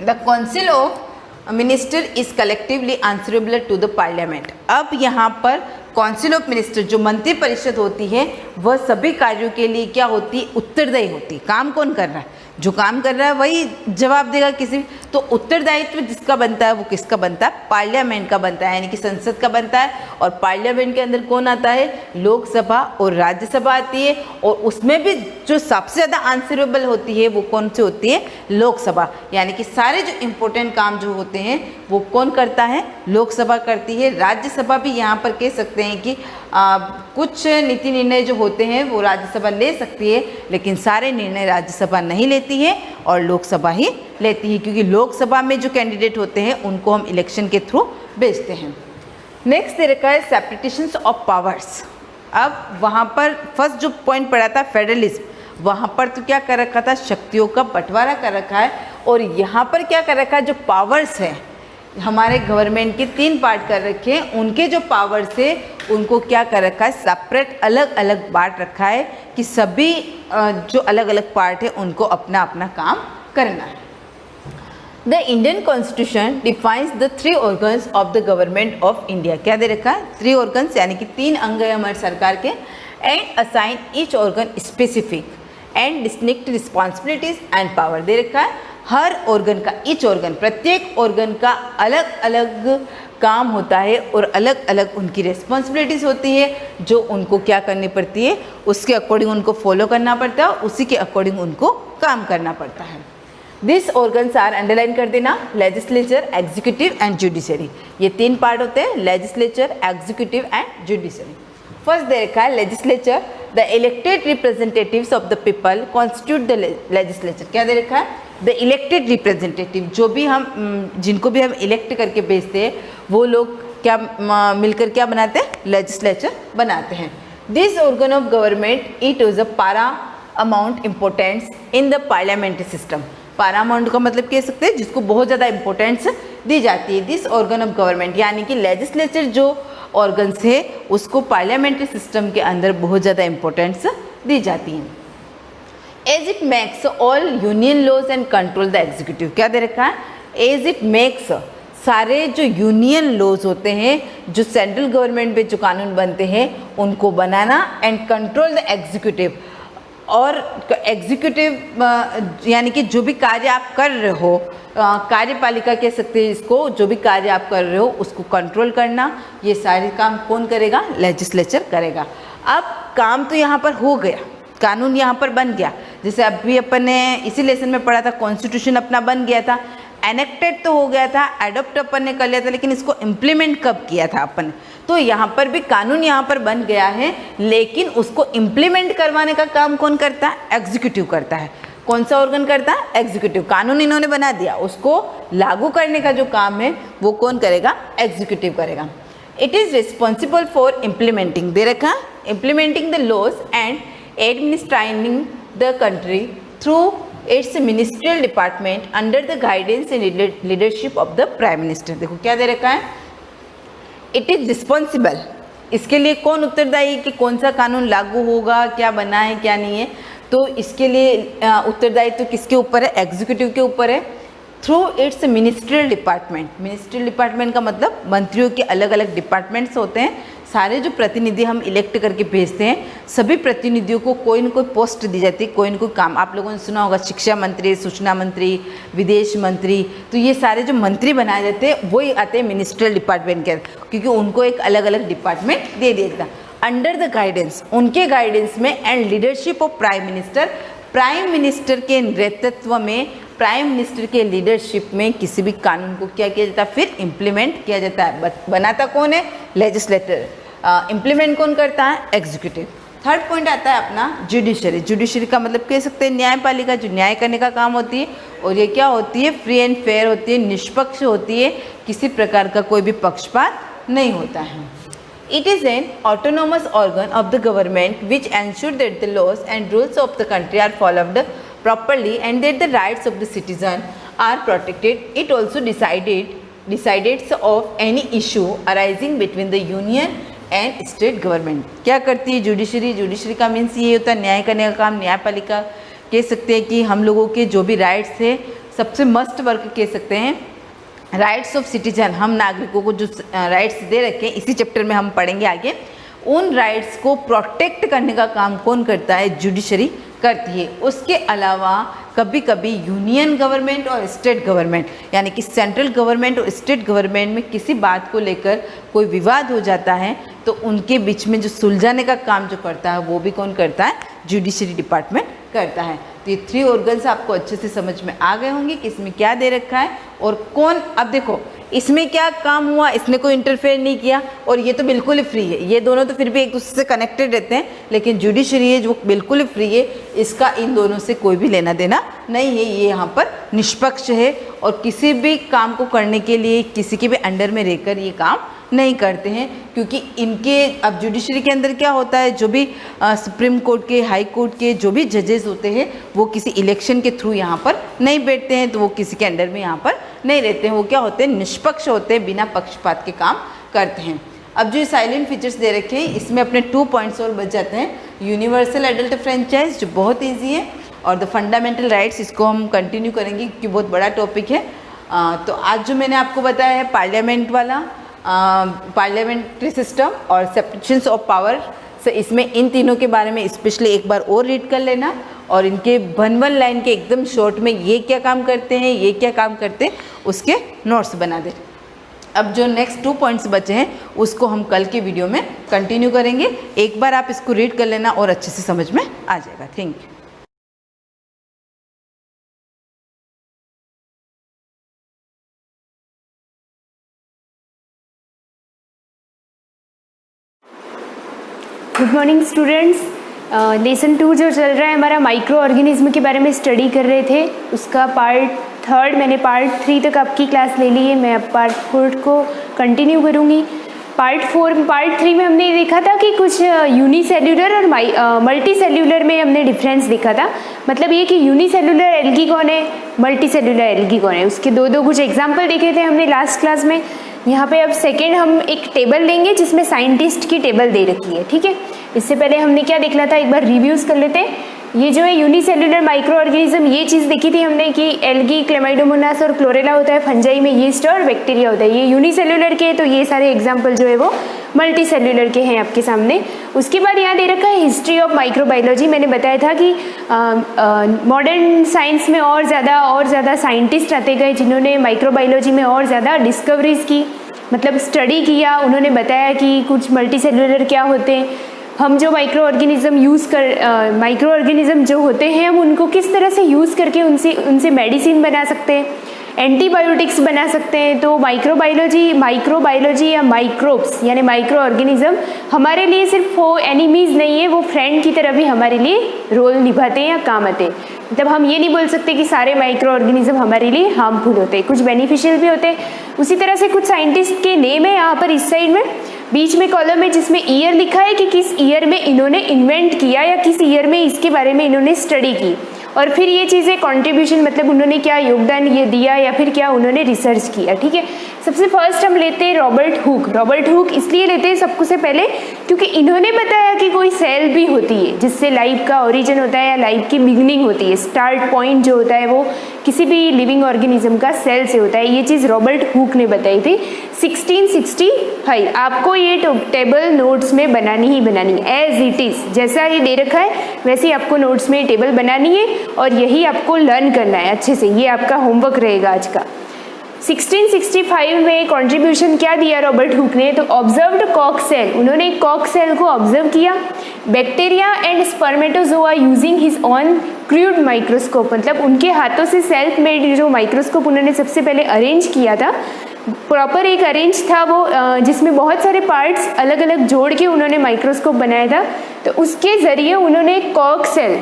S3: The council of minister is collectively answerable to the parliament. अब यहाँ पर काउंसिल ऑफ मिनिस्टर जो मंत्री परिषद होती है वह सभी कार्यों के लिए क्या होती है? उत्तरदायी होती है. काम कौन कर रहा है? जो काम कर रहा है वही जवाब देगा किसी. तो उत्तरदायित्व जिसका बनता है वो किसका बनता है? पार्लियामेंट का बनता है, यानी कि संसद का बनता है. और पार्लियामेंट के अंदर कौन आता है? लोकसभा और राज्यसभा आती है, और उसमें भी जो सबसे ज़्यादा आंसरेबल होती है वो कौन सी होती है? लोकसभा. यानी कि सारे जो इम्पोर्टेंट काम जो होते हैं वो कौन करता है? लोकसभा करती है. राज्यसभा भी यहाँ पर कह सकते हैं कि कुछ नीति निर्णय जो होते हैं वो राज्यसभा ले सकती है, लेकिन सारे निर्णय राज्यसभा नहीं लेती है और लोकसभा ही लेती है, क्योंकि लोकसभा में जो कैंडिडेट होते हैं उनको हम इलेक्शन के थ्रू भेजते हैं. नेक्स्ट दे रखा है सेपरेटिशन ऑफ पावर्स. अब वहाँ पर फर्स्ट जो पॉइंट पढ़ा था फेडरलिज्म, वहाँ पर तो क्या कर रखा था? शक्तियों का बंटवारा कर रखा है. और यहाँ पर क्या कर रखा है? जो पावर्स है हमारे गवर्नमेंट के 3 पार्ट कर रखे हैं, उनके जो पावर्स है उनको क्या कर रखा है? सेपरेट अलग अलग बांट रखा है कि सभी जो अलग अलग पार्ट है उनको अपना अपना काम करना है. The Indian constitution defines the 3 organs of the government of India. क्या दे रखा है? 3 ऑर्गन्स, यानी कि 3 अंग है हमारे सरकार के. And assign each organ specific and distinct responsibilities and power. दे रखा है हर ऑर्गन का, ईच ऑर्गन, प्रत्येक ऑर्गन का अलग अलग काम होता है और अलग अलग उनकी रिस्पॉन्सिबिलिटीज़ होती है, जो उनको क्या करनी पड़ती है? उसके अकॉर्डिंग उनको फॉलो करना पड़ता है, और उसी के अकॉर्डिंग उनको काम करना पड़ता है. दिस ऑर्गन्स आर, अंडरलाइन कर देना, लेजिस्लेचर, एग्जीक्यूटिव एंड जुडिशरी. ये 3 पार्ट होते हैं, legislature, executive and judiciary. First दे रखा है legislature. The elected representatives of the people constitute the legislature. क्या दे रखा है? द इलेक्टेड रिप्रेजेंटेटिव, जो भी हम जिनको भी हम इलेक्ट करके भेजते हैं वो लोग क्या मिलकर क्या बनाते हैं? लेजिस्लेचर बनाते हैं. This organ of government it is a paramount importance in the parliamentary system. Paramount का मतलब कह सकते हैं जिसको बहुत ज़्यादा इंपॉर्टेंस दी जाती है. दिस ऑर्गन ऑफ गवर्नमेंट, यानी कि लेजिस्लेचर जो ऑर्गन्स है उसको पार्लियामेंट्री सिस्टम के अंदर बहुत ज़्यादा इंपॉर्टेंस दी जाती है. As it makes all union laws and control the executive. क्या दे रखा है? एज इट मेक्स, सारे जो यूनियन लॉज होते हैं, जो सेंट्रल गवर्नमेंट पे जो कानून बनते हैं उनको बनाना, एंड कंट्रोल द एग्जीक्यूटिव. और एग्जीक्यूटिव यानी कि जो भी कार्य आप कर रहे हो, कार्यपालिका कह सकते हैं इसको, जो भी कार्य आप कर रहे हो उसको कंट्रोल करना, ये सारे काम कौन करेगा? लेजिस्लेचर करेगा. अब काम तो यहाँ पर हो गया, कानून यहाँ पर बन गया. जैसे अभी अपन ने इसी लेसन में पढ़ा था, कॉन्स्टिट्यूशन अपना बन गया था, एनेक्टेड तो हो गया था, एडॉप्ट अपन ने कर लिया था, लेकिन इसको इम्प्लीमेंट कब किया था अपन? तो यहाँ पर भी कानून यहाँ पर बन गया है, लेकिन उसको इम्प्लीमेंट करवाने का काम कौन करता है? एग्जीक्यूटिव करता है. कौन सा ऑर्गन करता है? एग्जीक्यूटिव. कानून इन्होंने बना दिया, उसको लागू करने का जो काम है वो कौन करेगा? एग्जीक्यूटिव करेगा. It is responsible for implementing. दे रखा, implementing the laws and administrating the country through its ministerial department under the guidance and leadership of the prime minister. देखो क्या दे रखा है? It is responsible. इसके लिए कौन उत्तरदायी कि कौन सा कानून लागू होगा, क्या बना है क्या नहीं है? तो इसके लिए उत्तरदायित्व किसके ऊपर है? एग्जीक्यूटिव के ऊपर है, through its ministerial department. Ministerial department का मतलब मंत्रियों के अलग अलग डिपार्टमेंट्स होते हैं। सारे जो प्रतिनिधि हम इलेक्ट करके भेजते हैं, सभी प्रतिनिधियों को कोई न कोई पोस्ट दी जाती है, कोई न कोई काम। आप लोगों ने सुना होगा शिक्षा मंत्री, सूचना मंत्री, विदेश मंत्री, तो ये सारे जो मंत्री बनाए जाते हैं वही आते हैं मिनिस्ट्रियल डिपार्टमेंट के, क्योंकि उनको एक अलग अलग डिपार्टमेंट दे दिया जाता है अंडर द गाइडेंस, उनके गाइडेंस में and leadership of prime minister. Prime minister के नेतृत्व में, प्राइम मिनिस्टर के लीडरशिप में किसी भी कानून को क्या किया जाता है? फिर इम्प्लीमेंट किया जाता है। बनाता कौन है? लेजिस्लेटर। इम्प्लीमेंट कौन करता है? एग्जीक्यूटिव। थर्ड पॉइंट आता है अपना जुडिशरी। जुडिशरी का मतलब कह सकते हैं न्यायपालिका, जो न्याय करने का काम होती है, और ये क्या होती है? फ्री एंड फेयर होती है, निष्पक्ष होती है, किसी प्रकार का कोई भी पक्षपात नहीं होता है। It is an autonomous organ of the government which ensures that the laws and rules of the country are followed properly and that the rights of the citizen are protected. It also decides of any issue arising between the union and state government. क्या करती है जुडिशरी? जुडिशरी का मीन्स ये होता है न्याय करने का काम। न्यायपालिका कह सकते हैं कि हम लोगों के जो भी राइट्स है, सबसे मस्ट वर्क कह सकते हैं राइट्स ऑफ सिटीजन। हम नागरिकों को जो राइट्स दे रखे हैं, इसी चैप्टर में हम पढ़ेंगे आगे, उन राइट्स को प्रोटेक्ट करने का काम कौन करता है? जुडिशरी करती है। उसके अलावा कभी कभी यूनियन गवर्नमेंट और स्टेट गवर्नमेंट, यानी कि सेंट्रल गवर्नमेंट और स्टेट गवर्नमेंट में किसी बात को लेकर कोई विवाद हो जाता है, तो उनके बीच में जो सुलझाने का काम जो करता है वो भी कौन करता है? जुडिशरी डिपार्टमेंट करता है। तो ये 3 ऑर्गन्स आपको अच्छे से समझ में आ गए होंगे कि इसमें क्या दे रखा है और कौन। अब देखो इसमें क्या काम हुआ, इसने कोई इंटरफेयर नहीं किया, और ये तो बिल्कुल ही फ्री है। ये दोनों तो फिर भी एक दूसरे से कनेक्टेड रहते हैं, लेकिन जुडिशरी है जो बिल्कुल ही फ्री है, इसका इन दोनों से कोई भी लेना देना नहीं है। ये यहाँ पर निष्पक्ष है और किसी भी काम को करने के लिए किसी के भी अंडर में रहकर ये काम नहीं करते हैं, क्योंकि इनके अब जुडिशरी के अंदर क्या होता है, जो भी सुप्रीम कोर्ट के, हाई कोर्ट के जो भी जजेस होते हैं वो किसी इलेक्शन के थ्रू यहाँ पर नहीं बैठते हैं, तो वो किसी के अंडर में यहाँ पर नहीं रहते हैं। वो क्या होते हैं? निष्पक्ष होते हैं, बिना पक्षपात के काम करते हैं। अब जो साइलेंट फीचर्स दे रखे हैं, इसमें अपने 2 पॉइंट्स और बच जाते हैं। यूनिवर्सल एडल्ट फ्रेंचाइज जो बहुत ईजी है, और द फंडामेंटल राइट्स, इसको हम कंटिन्यू करेंगे क्योंकि बहुत बड़ा टॉपिक है। तो आज जो मैंने आपको बताया है पार्लियामेंट वाला, पार्लियामेंट्री सिस्टम और सेपरेशन ऑफ पावर से, इसमें इन तीनों के बारे में स्पेशली एक बार और रीड कर लेना, और इनके 1 लाइन के एकदम शॉर्ट में ये क्या काम करते हैं, ये क्या काम करते हैं, उसके नोट्स बना दे। अब जो नेक्स्ट 2 पॉइंट्स बचे हैं उसको हम कल के वीडियो में कंटिन्यू करेंगे। एक बार आप इसको रीड कर लेना और अच्छे से समझ में आ जाएगा। Thank you.
S4: Good morning students. Lesson 2 जो चल रहा है हमारा माइक्रो ऑर्गेनिज्म के बारे में स्टडी कर रहे थे, उसका पार्ट 3 मैंने पार्ट 3 तक आपकी क्लास ले ली है। मैं अब पार्ट 4 को कंटिन्यू करूँगी। पार्ट 3 में हमने देखा था कि कुछ यूनिसेल्यूलर और मल्टी सेल्यूलर में हमने डिफरेंस देखा था। मतलब ये कि यूनिसेल्यूलर एल्गी कौन है, मल्टी सेल्यूलर एल्गी कौन है, उसके दो कुछ एग्जाम्पल देखे थे हमने लास्ट क्लास में। यहाँ पे अब सेकेंड हम एक टेबल लेंगे जिसमें साइंटिस्ट की टेबल दे रखी है, ठीक है। इससे पहले हमने क्या देखना था, एक बार रिव्यूज़ कर लेते हैं। ये जो है यूनिसेल्यूलर माइक्रो ऑर्गेनिज्म, ये चीज़ देखी थी हमने कि एल्गी, क्लेमाइडोमोनास और क्लोरेला होता है, फंजाई में यीस्ट और बैक्टीरिया होता है। ये यूनिसेल्यूलर के, तो ये सारे एग्जाम्पल जो है वो मल्टी सेल्यूलर के हैं आपके सामने। उसके बाद यहाँ दे रखा है हिस्ट्री ऑफ माइक्रोबायोलॉजी। मैंने बताया था कि मॉडर्न साइंस में और ज़्यादा साइंटिस्ट आते गए जिन्होंने माइक्रोबायोलॉजी में और ज़्यादा डिस्कवरीज की, मतलब स्टडी किया। उन्होंने बताया कि कुछ मल्टी सेल्यूलर क्या होते हैं, हम जो माइक्रो ऑर्गेनिज्म जो होते हैं हम उनको किस तरह से यूज़ करके उनसे मेडिसिन बना सकते हैं, एंटीबायोटिक्स बना सकते हैं। तो माइक्रोबायोलॉजी या माइक्रोब्स यानी माइक्रो ऑर्गेनिज्म हमारे लिए सिर्फ वो एनिमीज़ नहीं है, वो फ्रेंड की तरह भी हमारे लिए रोल निभाते हैं या काम आते हैं। मतलब हम ये नहीं बोल सकते कि सारे माइक्रो ऑर्गेनिज्म हमारे लिए हार्मफुल होते हैं, कुछ बेनिफिशियल भी होते हैं। उसी तरह से कुछ साइंटिस्ट के नेम है यहाँ पर इस साइड में, बीच में कॉलम है जिसमें ईयर लिखा है कि किस ईयर में इन्होंने इन्वेंट किया या किस ईयर में इसके बारे में इन्होंने स्टडी की, और फिर ये चीज़ें कंट्रीब्यूशन मतलब उन्होंने क्या योगदान ये दिया या फिर क्या उन्होंने रिसर्च किया, ठीक है। सबसे फर्स्ट हम लेते हैं रॉबर्ट हुक। रॉबर्ट हुक इसलिए लेते हैं सबसे पहले क्योंकि इन्होंने बताया कि कोई सेल भी होती है जिससे लाइफ का ओरिजिन होता है या लाइफ की बिगिनिंग होती है। स्टार्ट पॉइंट जो होता है वो किसी भी लिविंग ऑर्गेनिज्म का सेल से होता है। ये चीज़ रॉबर्ट हुक ने बताई थी 1665। आपको ये टेबल नोट्स में बनानी ही बनानी है, एज इट इज़, जैसा ये दे रखा है वैसे ही आपको नोट्स में टेबल बनानी है और यही आपको लर्न करना है अच्छे से। ये आपका होमवर्क रहेगा आज का। 1665 में कंट्रीब्यूशन क्या दिया रॉबर्ट हुक ने, तो ऑब्जर्व्ड कॉक सेल, उन्होंने कॉक सेल को ऑब्जर्व किया। Bacteria and spermatozoa using his on crude microscope, मतलब उनके हाथों से सेल्फ मेड जो माइक्रोस्कोप उन्होंने सबसे पहले अरेंज किया था, प्रॉपर एक अरेंज था वो जिसमें बहुत सारे पार्ट्स अलग अलग जोड़ के उन्होंने माइक्रोस्कोप बनाया था। तो उसके ज़रिए उन्होंने कॉक सेल,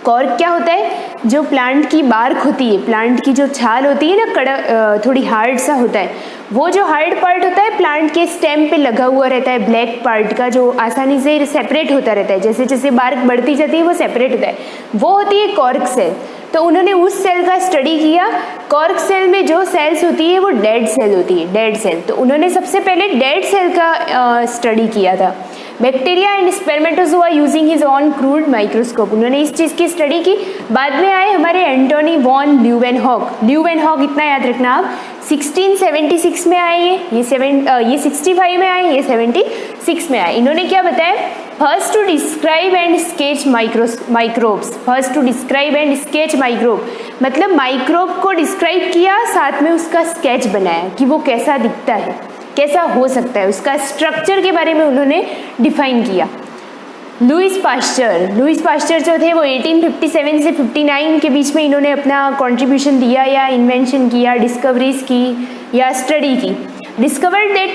S4: कॉर्क क्या होता है, जो प्लांट की बार्क होती है, प्लांट की जो छाल होती है ना, कड़क थोड़ी हार्ड सा होता है, वो जो हार्ड पार्ट होता है प्लांट के स्टेम पे लगा हुआ रहता है, ब्लैक पार्ट का जो आसानी से सेपरेट होता रहता है, जैसे जैसे बार्क बढ़ती जाती है वो सेपरेट होता है, वो होती है कॉर्क सेल। तो उन्होंने उस सेल का स्टडी किया। कॉर्क सेल में जो सेल्स होती है वो डेड सेल होती है, डेड सेल। तो उन्होंने सबसे पहले डेड सेल का स्टडी किया था। Bacteria and spermatozoa using his on crude microscope, उन्होंने इस चीज़ की स्टडी की। बाद में आए हमारे एंटोनी वॉन ल्यूवेनहॉक। ल्यूवेनहॉक इतना याद रखना आप, 1676 में आए ये 65 में आए, ये 76 में आए। इन्होंने क्या बताया, first to describe and sketch microbes, first to describe and sketch microbe, मतलब माइक्रोब को डिस्क्राइब किया, साथ में उसका स्केच बनाया कि वो कैसा दिखता है, कैसा हो सकता है, उसका स्ट्रक्चर के बारे में उन्होंने डिफाइन किया। लुइस पास्चर जो थे वो 1857 से 59 के बीच में इन्होंने अपना कंट्रीब्यूशन दिया या इन्वेंशन किया, डिस्कवरीज की या स्टडी की। Discovered that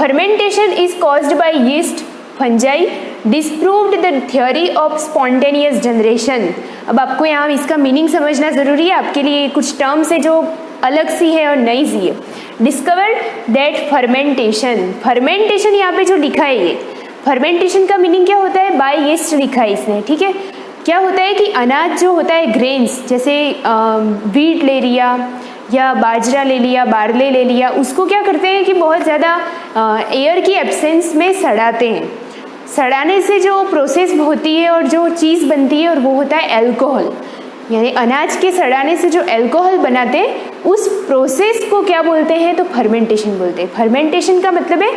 S4: fermentation is caused bye yeast fungi, disproved the theory of spontaneous generation. अब आपको यहाँ इसका मीनिंग समझना ज़रूरी है, आपके लिए कुछ टर्म्स है जो अलग सी है और नई सी है। डिस्कवर्ड दैट फर्मेंटेशन यहाँ पे जो लिखा है, ये फर्मेंटेशन का मीनिंग क्या होता है, बाय यीस्ट लिखा है इसने, ठीक है। क्या होता है कि अनाज जो होता है, ग्रेन्स, जैसे वीट ले लिया या बाजरा ले लिया, बार्ले ले लिया, उसको क्या करते हैं कि बहुत ज़्यादा एयर की एब्सेंस में सड़ाते हैं। सड़ाने से जो प्रोसेस होती है और जो चीज़ बनती है और वो होता है अल्कोहल, यानी अनाज के सड़ाने से जो अल्कोहल बनाते हैं उस प्रोसेस को क्या बोलते हैं, तो फर्मेंटेशन बोलते हैं। फर्मेंटेशन का मतलब है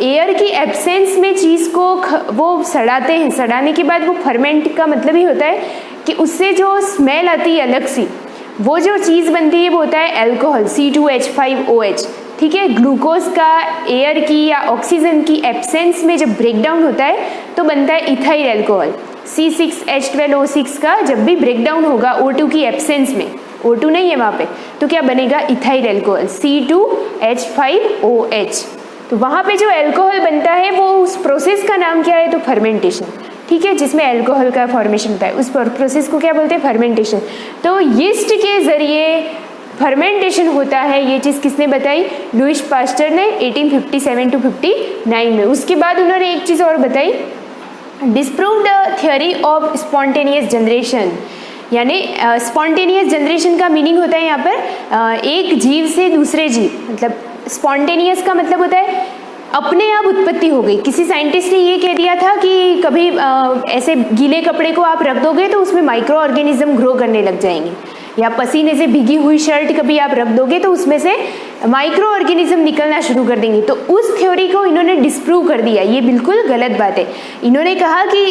S4: एयर की एब्सेंस में चीज़ को वो सड़ाते हैं, सड़ाने के बाद वो फर्मेंट का मतलब ही होता है कि उससे जो स्मेल आती है अलग सी, वो जो चीज़ बनती है वो होता है अल्कोहल, C2H5OH, ठीक है। ग्लूकोज का एयर की या ऑक्सीजन की एब्सेंस में जब ब्रेकडाउन होता है तो बनता है इथाइल अल्कोहल। C6H12O6 का जब भी ब्रेकडाउन होगा O2 की एब्सेंस में, O2 नहीं है वहाँ पे, तो क्या बनेगा, इथाइल अल्कोहल, C2H5OH। तो वहाँ पे जो अल्कोहल बनता है वो उस प्रोसेस का नाम क्या है, तो फर्मेंटेशन, ठीक है, जिसमें अल्कोहल का फॉर्मेशन होता है, उस प्रोसेस को क्या बोलते हैं, फर्मेंटेशन। तो यीस्ट के ज़रिए फर्मेंटेशन होता है, ये चीज़ किसने बताई, लुइस पास्चर ने 1857 to 59 में। उसके बाद उन्होंने एक चीज़ और बताई, disprove the theory of spontaneous generation, यानी स्पॉन्टेनियस जनरेशन का मीनिंग होता है यहाँ पर एक जीव से दूसरे जीव, मतलब स्पॉन्टेनियस का मतलब होता है अपने आप उत्पत्ति हो गई। किसी साइंटिस्ट ने ये कह दिया था कि कभी ऐसे गीले कपड़े को आप रख दोगे तो उसमें माइक्रो ऑर्गेनिज्म ग्रो करने लग जाएंगे, या पसीने से भीगी हुई शर्ट कभी आप रख दोगे तो उसमें से माइक्रो ऑर्गेनिज्म निकलना शुरू कर देंगे। तो उस थ्योरी को इन्होंने डिस्प्रूव कर दिया, ये बिल्कुल गलत बात है। इन्होंने कहा कि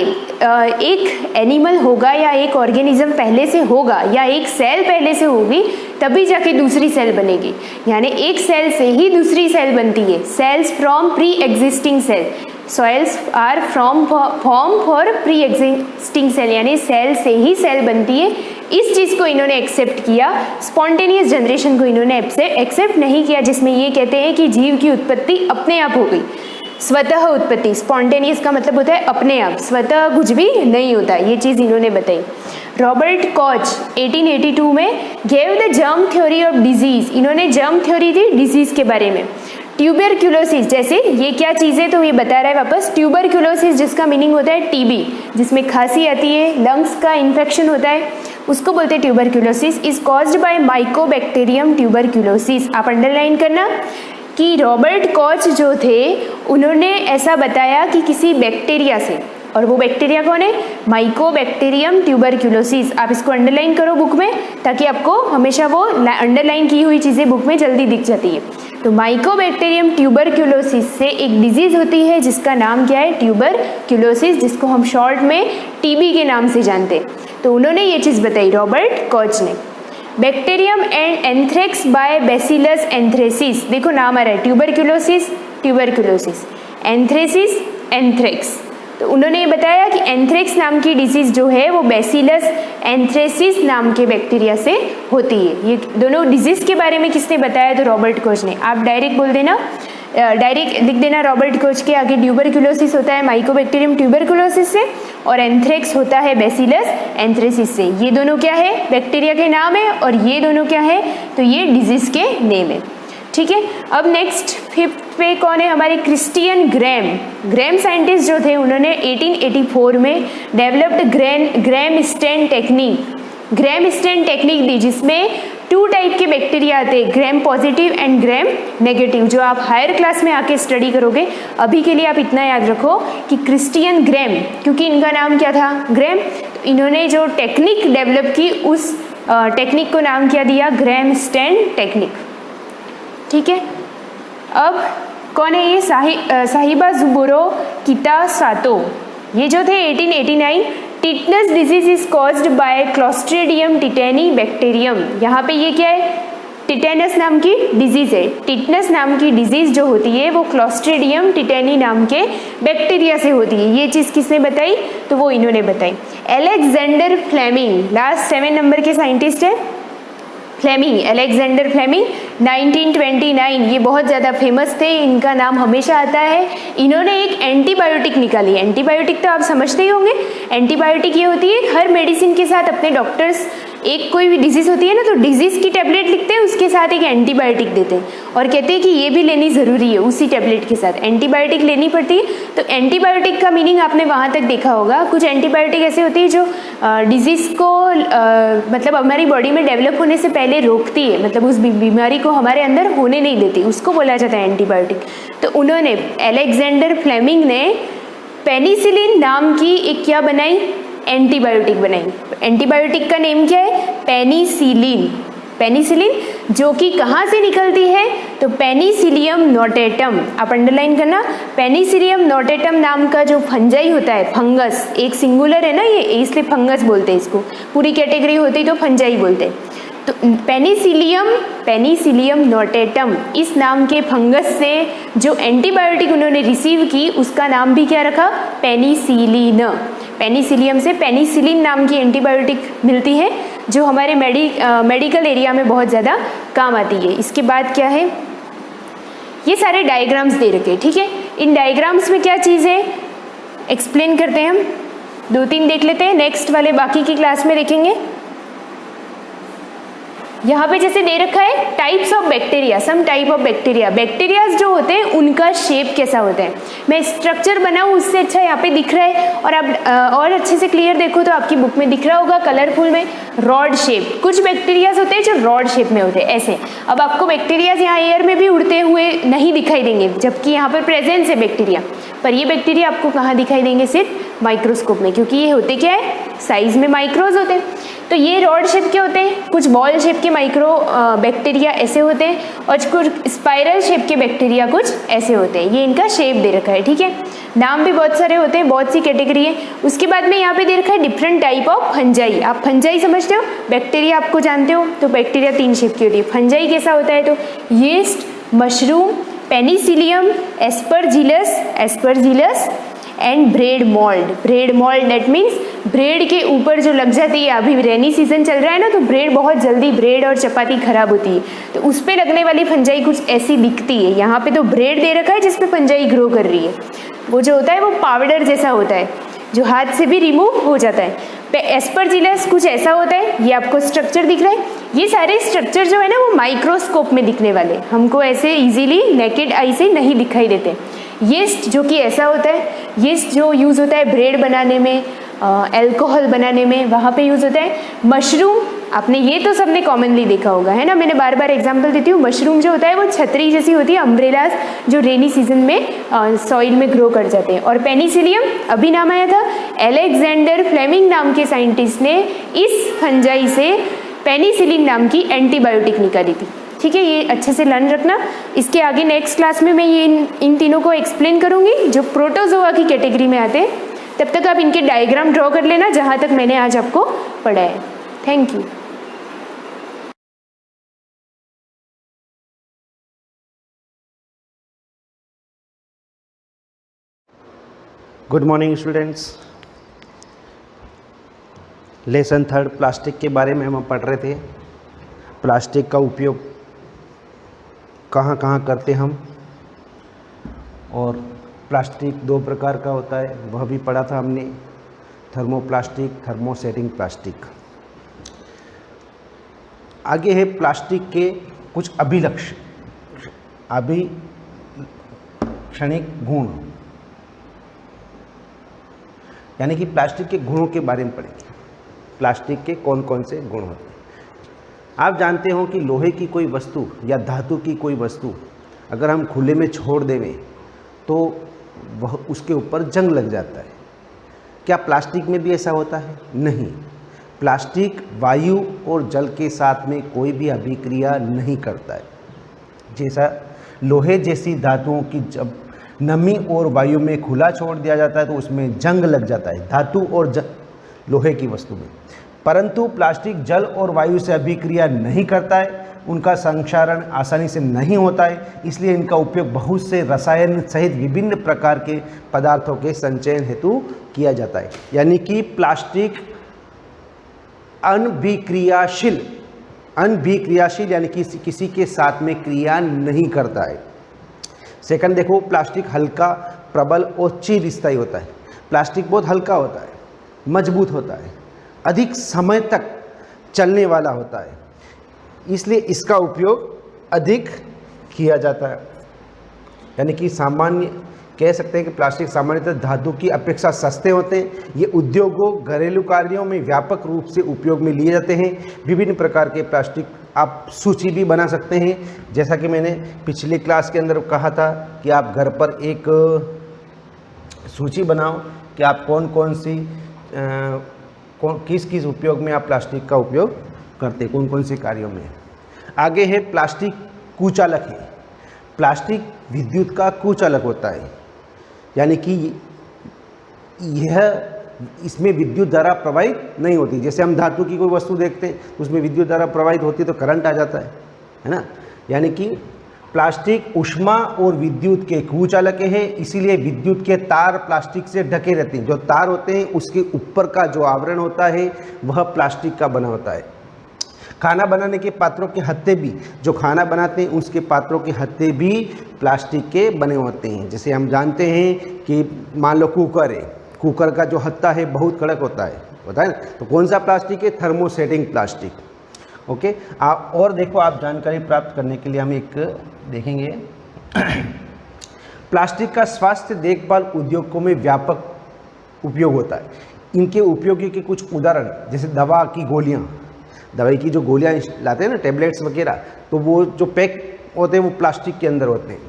S4: एक एनिमल होगा या एक ऑर्गेनिज्म पहले से होगा या एक सेल पहले से होगी तभी जाके दूसरी सेल बनेगी, यानी एक सेल से ही दूसरी सेल बनती है। Cells from pre existing cell, cells are from form for pre existing cell, यानी सेल से ही सेल बनती है। इस चीज़ को इन्होंने एक्सेप्ट किया, स्पॉन्टेनियस जनरेशन को इन्होंने एक्सेप्ट नहीं किया, जिसमें ये कहते हैं कि जीव की उत्पत्ति अपने आप हो गई, स्वतः उत्पत्ति। स्पॉन्टेनियस का मतलब होता है अपने आप, स्वतः कुछ भी नहीं होता, ये चीज़ इन्होंने बताई। रॉबर्ट कॉच 1882 में gave the germ theory of disease, इन्होंने जर्म थ्योरी दी डिजीज़ के बारे में। ट्यूबरक्यूलोसिस, जैसे ये क्या चीज़ है तो ये बता रहा है वापस, ट्यूबरक्यूलोसिस जिसका मीनिंग होता है टीबी, जिसमें खांसी आती है, लंग्स का इन्फेक्शन होता है, उसको बोलते हैं tuberculosis, is caused bye Mycobacterium tuberculosis. आप अंडरलाइन करना कि रॉबर्ट कॉच जो थे उन्होंने ऐसा बताया कि किसी बैक्टीरिया से, और वो बैक्टीरिया कौन है? Mycobacterium tuberculosis. आप इसको अंडरलाइन करो बुक में, ताकि आपको हमेशा वो अंडरलाइन की हुई चीज़ें बुक में जल्दी दिख जाती है। तो माइकोबैक्टीरियम ट्यूबरक्यूलोसिस से एक डिजीज़ होती है जिसका नाम क्या है? ट्यूबरक्यूलोसिस, जिसको हम शॉर्ट में टीबी के नाम से जानते हैं। तो उन्होंने ये चीज़ बताई रॉबर्ट कॉच ने। Bacterium and anthrax by bacillus anthracis, देखो नाम आ रहा है, ट्यूबरक्यूलोसिस ट्यूबरक्यूलोसिस, एंथ्रेसिस एंथ्रेक्स। तो उन्होंने ये बताया कि एंथ्रेक्स नाम की डिजीज़ जो है वो बैसिलस एंथ्रेसिस नाम के बैक्टीरिया से होती है। ये दोनों डिजीज़ के बारे में किसने बताया? तो रॉबर्ट कोच ने। आप डायरेक्ट बोल देना, डायरेक्ट लिख देना रॉबर्ट कोच के आगे, ट्यूबरक्यूलोसिस होता है माइकोबैक्टीरियम ट्यूबरक्यूलोसिस से और एंथ्रेक्स होता है बैसिलस एंथ्रेसिस से। ये दोनों क्या है? बैक्टीरिया के नाम है, और ये दोनों क्या है? तो ये डिजीज़ के नेम है। ठीक है, अब नेक्स्ट 5th पे कौन है हमारे? Christian Graeme. ग्रैम साइंटिस्ट जो थे उन्होंने 1884 में डेवलप्ड ग्रैम स्टेन टेक्निक दी, जिसमें 2 टाइप के बैक्टीरिया आते हैं, gram positive and gram negative, जो आप हायर क्लास में आके स्टडी करोगे। अभी के लिए आप इतना याद रखो कि क्रिस्टियन ग्रैम, क्योंकि इनका नाम क्या था? ग्रैम, तो इन्होंने जो टेक्निक डेवलप की उस टेक्निक को नाम क्या दिया? Gram stain technique. ठीक है, अब कौन है ये? साहिबा जुबुरो कितासातो। ये जो थे 1889। Tetanus disease is caused by clostridium tetani bacterium. यहाँ पे ये क्या है? टिटेनस नाम की डिजीज़ है। टिटनस नाम की डिजीज़ जो होती है वो क्लोस्ट्रीडियम टिटेनी नाम के बैक्टीरिया से होती है। ये चीज़ किसने बताई? तो वो इन्होंने बताई, अलेक्जेंडर फ्लेमिंग। लास्ट 7 नंबर के साइंटिस्ट है फ्लेमिंग, अलेक्जेंडर फ्लेमिंग, 1929। ये बहुत ज़्यादा फेमस थे, इनका नाम हमेशा आता है। इन्होंने एक एंटीबायोटिक निकाली। एंटीबायोटिक तो आप समझते ही होंगे। एंटीबायोटिक ये होती है, हर मेडिसिन के साथ अपने डॉक्टर्स एक कोई भी डिजीज़ होती है ना, तो डिजीज़ की टैबलेट लिखते हैं, उसके साथ एक एंटीबायोटिक देते हैं और कहते हैं कि ये भी लेनी ज़रूरी है, उसी टैबलेट के साथ एंटीबायोटिक लेनी पड़ती है। तो एंटीबायोटिक का मीनिंग आपने वहाँ तक देखा होगा। कुछ एंटीबायोटिक ऐसे होती है जो डिजीज़ को मतलब हमारी बॉडी में डेवलप होने से पहले रोकती है, मतलब उस बीमारी को हमारे अंदर होने नहीं देती, उसको बोला जाता है एंटीबायोटिक। तो उन्होंने, अलेक्जेंडर फ्लेमिंग ने पेनिसिलिन नाम की एक क्या बनाई? एंटीबायोटिक बनाई। एंटीबायोटिक का नेम क्या है? पेनिसिलिन। पेनिसिलिन जो कि कहाँ से निकलती है? तो पेनिसिलियम नोटेटम। आप अंडरलाइन करना, पेनिसिलियम नोटेटम नाम का जो फंजाई होता है, फंगस, एक सिंगुलर है ना ये, इसलिए फंगस बोलते हैं इसको, पूरी कैटेगरी होती तो फंजाई बोलते हैं। तो पेनिसिलियम नोटेटम, इस नाम के फंगस से जो एंटीबायोटिक उन्होंने रिसीव की उसका नाम भी क्या रखा? पेनिसिलिन। पेनिसिलियम से पेनिसिलिन नाम की एंटीबायोटिक मिलती है जो हमारे मेडिकल एरिया में बहुत ज़्यादा काम आती है। इसके बाद क्या है? ये सारे डायग्राम्स दे रखे, ठीक है। इन डायग्राम्स में क्या चीज़ है एक्सप्लेन करते हैं हम, 2-3 देख लेते हैं, नेक्स्ट वाले बाकी की क्लास में देखेंगे। यहाँ पे जैसे दे रखा है types of bacteria, some type of bacteria. Bacterias जो होते हैं उनका शेप कैसा होता है, मैं स्ट्रक्चर बनाऊँ उससे अच्छा यहाँ पे दिख रहा है, और आप और अच्छे से क्लियर देखो तो आपकी बुक में दिख रहा होगा कलरफुल में, रॉड शेप। कुछ बैक्टीरियाज होते हैं जो रॉड शेप में होते हैं ऐसे। अब आपको बैक्टीरियाज यहाँ एयर में भी उड़ते हुए नहीं दिखाई देंगे, जबकि यहाँ पर प्रेजेंस है बैक्टीरिया, पर ये बैक्टीरिया आपको कहाँ दिखाई देंगे? सिर्फ माइक्रोस्कोप में, क्योंकि ये होते क्या है? साइज में माइक्रोज होते हैं। तो ये रॉड शेप के होते हैं, कुछ बॉल शेप के माइक्रो बैक्टीरिया ऐसे होते हैं, और कुछ स्पाइरल शेप के बैक्टीरिया कुछ ऐसे होते हैं। ये इनका शेप दे रखा है, ठीक है। नाम भी बहुत सारे होते हैं, बहुत सी कैटेगरी है। उसके बाद में यहाँ पे दे रखा है डिफरेंट टाइप ऑफ फंजाई। आप फंजाई समझते हो, बैक्टीरिया आपको जानते हो, तो बैक्टीरिया 3 शेप की होती है। फंजाई कैसा होता है? तो yeast, mushroom, Penicillium, Aspergillus and bread mould. Bread mould that means bread के ऊपर जो लग जाती है, अभी रेनी सीजन चल रहा है ना, तो ब्रेड बहुत जल्दी, ब्रेड और चपाती खराब होती है, तो उस पर लगने वाली फंजाई कुछ ऐसी दिखती है। यहाँ पे तो ब्रेड दे रखा है जिसपे फंजाई ग्रो कर रही है, वो जो होता है वो पाउडर जैसा होता है जो हाथ से भी रिमूव हो जाता है। एस्परजिलस कुछ ऐसा होता है, ये आपको स्ट्रक्चर दिख रहा है। ये सारे स्ट्रक्चर जो है ना वो माइक्रोस्कोप में दिखने वाले, हमको ऐसे इजीली नेकेड आई से नहीं दिखाई देते। यीस्ट जो कि ऐसा होता है, यीस्ट जो यूज़ होता है ब्रेड बनाने में, अल्कोहल बनाने में, वहाँ पे यूज़ होता है। मशरूम, आपने ये तो सबने कॉमनली देखा होगा, है ना, मैंने बार बार एग्जांपल देती हूँ। मशरूम जो होता है वो छतरी जैसी होती है, अम्ब्रेलाज जो रेनी सीजन में सॉइल में ग्रो कर जाते हैं। और पेनिसिलियम अभी नाम आया था, अलेक्जेंडर फ्लेमिंग नाम के साइंटिस्ट ने इस फंजाई से पेनिसिलिन नाम की एंटीबायोटिक निकाली थी। ठीक है, ये अच्छे से लर्न रखना। इसके आगे नेक्स्ट क्लास में मैं ये इन तीनों को एक्सप्लेन करूँगी जो प्रोटोजोआ की कैटेगरी में आते हैं। तब तक आप इनके डायग्राम ड्रॉ कर लेना जहाँ तक मैंने आज आपको पढ़ाया है। Thank you.
S5: Good morning students. Lesson 3 plastic के बारे में हम पढ़ रहे थे। प्लास्टिक का उपयोग कहाँ कहाँ करते हम, और प्लास्टिक 2 प्रकार का होता है, वह भी पढ़ा था हमने, थर्मोप्लास्टिक, थर्मोसेटिंग प्लास्टिक। आगे है प्लास्टिक के कुछ अभिलक्षणिक गुण, यानी कि प्लास्टिक के गुणों के बारे में पढ़ेंगे। प्लास्टिक के कौन कौन से गुण होते हैं। आप जानते हो कि लोहे की कोई वस्तु या धातु की कोई वस्तु अगर हम खुले में छोड़ देवें तो वह उसके ऊपर जंग लग जाता है। क्या प्लास्टिक में भी ऐसा होता है? नहीं। प्लास्टिक वायु और जल के साथ में कोई भी अभिक्रिया नहीं करता है। जैसा लोहे जैसी धातुओं की जब नमी और वायु में खुला छोड़ दिया जाता है तो उसमें जंग लग जाता है, धातु और लोहे की वस्तु में। परंतु प्लास्टिक जल और वायु से अभिक्रिया नहीं करता है, उनका संक्षारण आसानी से नहीं होता है, इसलिए इनका उपयोग बहुत से रसायन सहित विभिन्न प्रकार के पदार्थों के संचयन हेतु किया जाता है। यानी कि प्लास्टिक अनभिक्रियाशील यानी कि किसी के साथ में क्रिया नहीं करता है। सेकंड देखो, प्लास्टिक हल्का, प्रबल और चिरस्थायी होता है। प्लास्टिक बहुत हल्का होता है, मजबूत होता है, अधिक समय तक चलने वाला होता है, इसलिए इसका उपयोग अधिक किया जाता है। यानी कि सामान्य कह सकते हैं कि प्लास्टिक सामान्यतः धातु की अपेक्षा सस्ते होते हैं। ये उद्योगों, घरेलू कार्यों में व्यापक रूप से उपयोग में लिए जाते हैं। विभिन्न प्रकार के प्लास्टिक आप सूची भी बना सकते हैं, जैसा कि मैंने पिछली क्लास के अंदर कहा था कि आप घर पर एक सूची बनाओ कि आप कौन कौन सी किस किस उपयोग में आप प्लास्टिक का उपयोग करते, कौन कौन से कार्यों में। आगे है प्लास्टिक कुचालक है। प्लास्टिक विद्युत का कुचालक होता है, यानी कि इसमें विद्युत धारा प्रवाहित नहीं होती। जैसे हम धातु की कोई वस्तु देखते हैं तो उसमें विद्युत धारा प्रवाहित होती है तो करंट आ जाता है ना। यानी कि प्लास्टिक ऊष्मा और विद्युत के कुचालक है, इसीलिए विद्युत के तार प्लास्टिक से ढके रहते हैं। जो तार होते हैं उसके ऊपर का जो आवरण होता है वह प्लास्टिक का बना होता है। खाना बनाने के पात्रों के हत्थे भी, जो खाना बनाते हैं उसके पात्रों के हत्थे भी प्लास्टिक के बने होते हैं। जैसे हम जानते हैं कि मान लो कुकर है, कुकर का जो हत्था है बहुत कड़क होता है ना, तो कौन सा प्लास्टिक है? Thermosetting plastic. ओके, आप और देखो, आप जानकारी प्राप्त करने के लिए हम एक देखेंगे प्लास्टिक का स्वास्थ्य देखभाल उद्योगों में व्यापक उपयोग होता है। इनके उपयोगी के कुछ उदाहरण, जैसे दवा की गोलियाँ, दवाई की जो गोलियाँ लाते हैं ना, टेबलेट्स वगैरह, तो वो जो पैक होते हैं वो प्लास्टिक के अंदर होते हैं।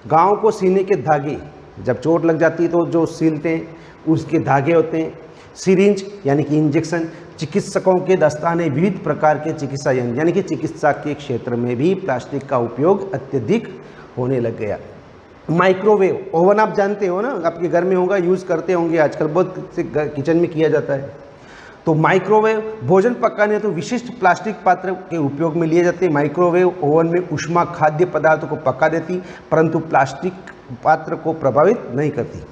S5: गाँव को सीने के धागे, जब चोट लग जाती है तो जो सीलते हैं उसके धागे होते हैं। सिरिंज यानी कि इंजेक्शन, चिकित्सकों के दस्ताने, विविध प्रकार के चिकित्सा यंत्र, यानी कि चिकित्सा के क्षेत्र में भी प्लास्टिक का उपयोग अत्यधिक होने लग गया। माइक्रोवेव ओवन आप जानते हो ना, आपके घर में होगा, यूज़ करते होंगे, आजकल बहुत से किचन में किया जाता है। तो माइक्रोवेव भोजन पकाने तो विशिष्ट प्लास्टिक पात्र के उपयोग में लिए जाते हैं। माइक्रोवेव ओवन में ऊष्मा खाद्य पदार्थों को पका देती, परंतु प्लास्टिक पात्र को प्रभावित नहीं करती।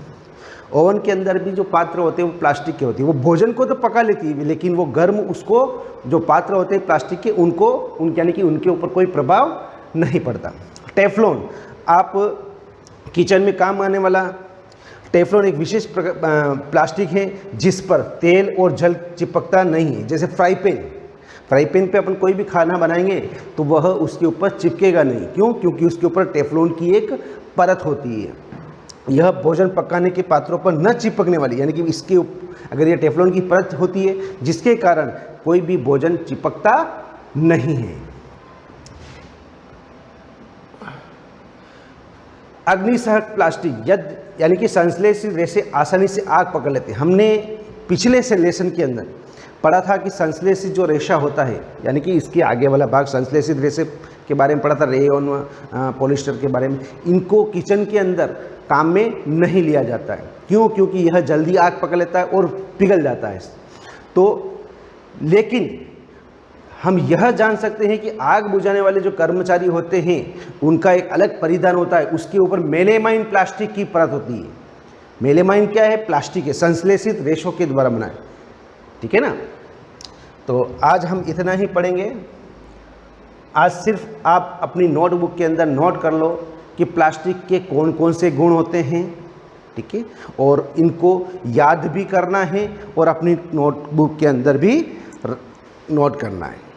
S5: ओवन के अंदर भी जो पात्र होते हैं वो प्लास्टिक के होते हैं, वो भोजन को तो पका लेती है, लेकिन वो गर्म उसको जो पात्र होते हैं प्लास्टिक के, यानी कि उनके ऊपर कोई प्रभाव नहीं पड़ता। टेफ्लॉन, आप किचन में काम आने वाला टेफ्लॉन एक विशेष प्लास्टिक है जिस पर तेल और जल चिपकता नहीं है। जैसे फ्राई पैन पे अपन कोई भी खाना बनाएंगे तो वह उसके ऊपर चिपकेगा नहीं। क्यों? क्योंकि उसके ऊपर टेफ्लॉन की एक परत होती है। यह भोजन पकाने के पात्रों पर न चिपकने वाली, यानी कि इसके अगर ये टेफ्लॉन की परत होती है जिसके कारण कोई भी भोजन चिपकता नहीं है। अग्निसहक प्लास्टिक यानी कि संश्लेषित रेशे आसानी से आग पकड़ लेते हैं। हमने पिछले से लेसन के अंदर पढ़ा था कि संश्लेषित जो रेशा होता है, यानी कि इसके आगे वाला भाग संश्लेषित रेशे के बारे में पढ़ा था, रेयॉन पॉलिस्टर के बारे में। इनको किचन के अंदर काम में नहीं लिया जाता है। क्यों? क्योंकि यह जल्दी आग पकड़ लेता है और पिघल जाता है। तो लेकिन हम यह जान सकते हैं कि आग बुझाने वाले जो कर्मचारी होते हैं उनका एक अलग परिधान होता है, उसके ऊपर मेलेमाइन प्लास्टिक की परत होती है। मेलेमाइन क्या है? प्लास्टिक है, संश्लेषित रेशों के द्वारा बना है। ठीक है ना। तो आज हम इतना ही पढ़ेंगे। आज सिर्फ आप अपनी नोटबुक के अंदर नोट कर लो कि प्लास्टिक के कौन कौन से गुण होते हैं, ठीक है, और इनको याद भी करना है और अपनी नोटबुक के अंदर भी नोट करना है।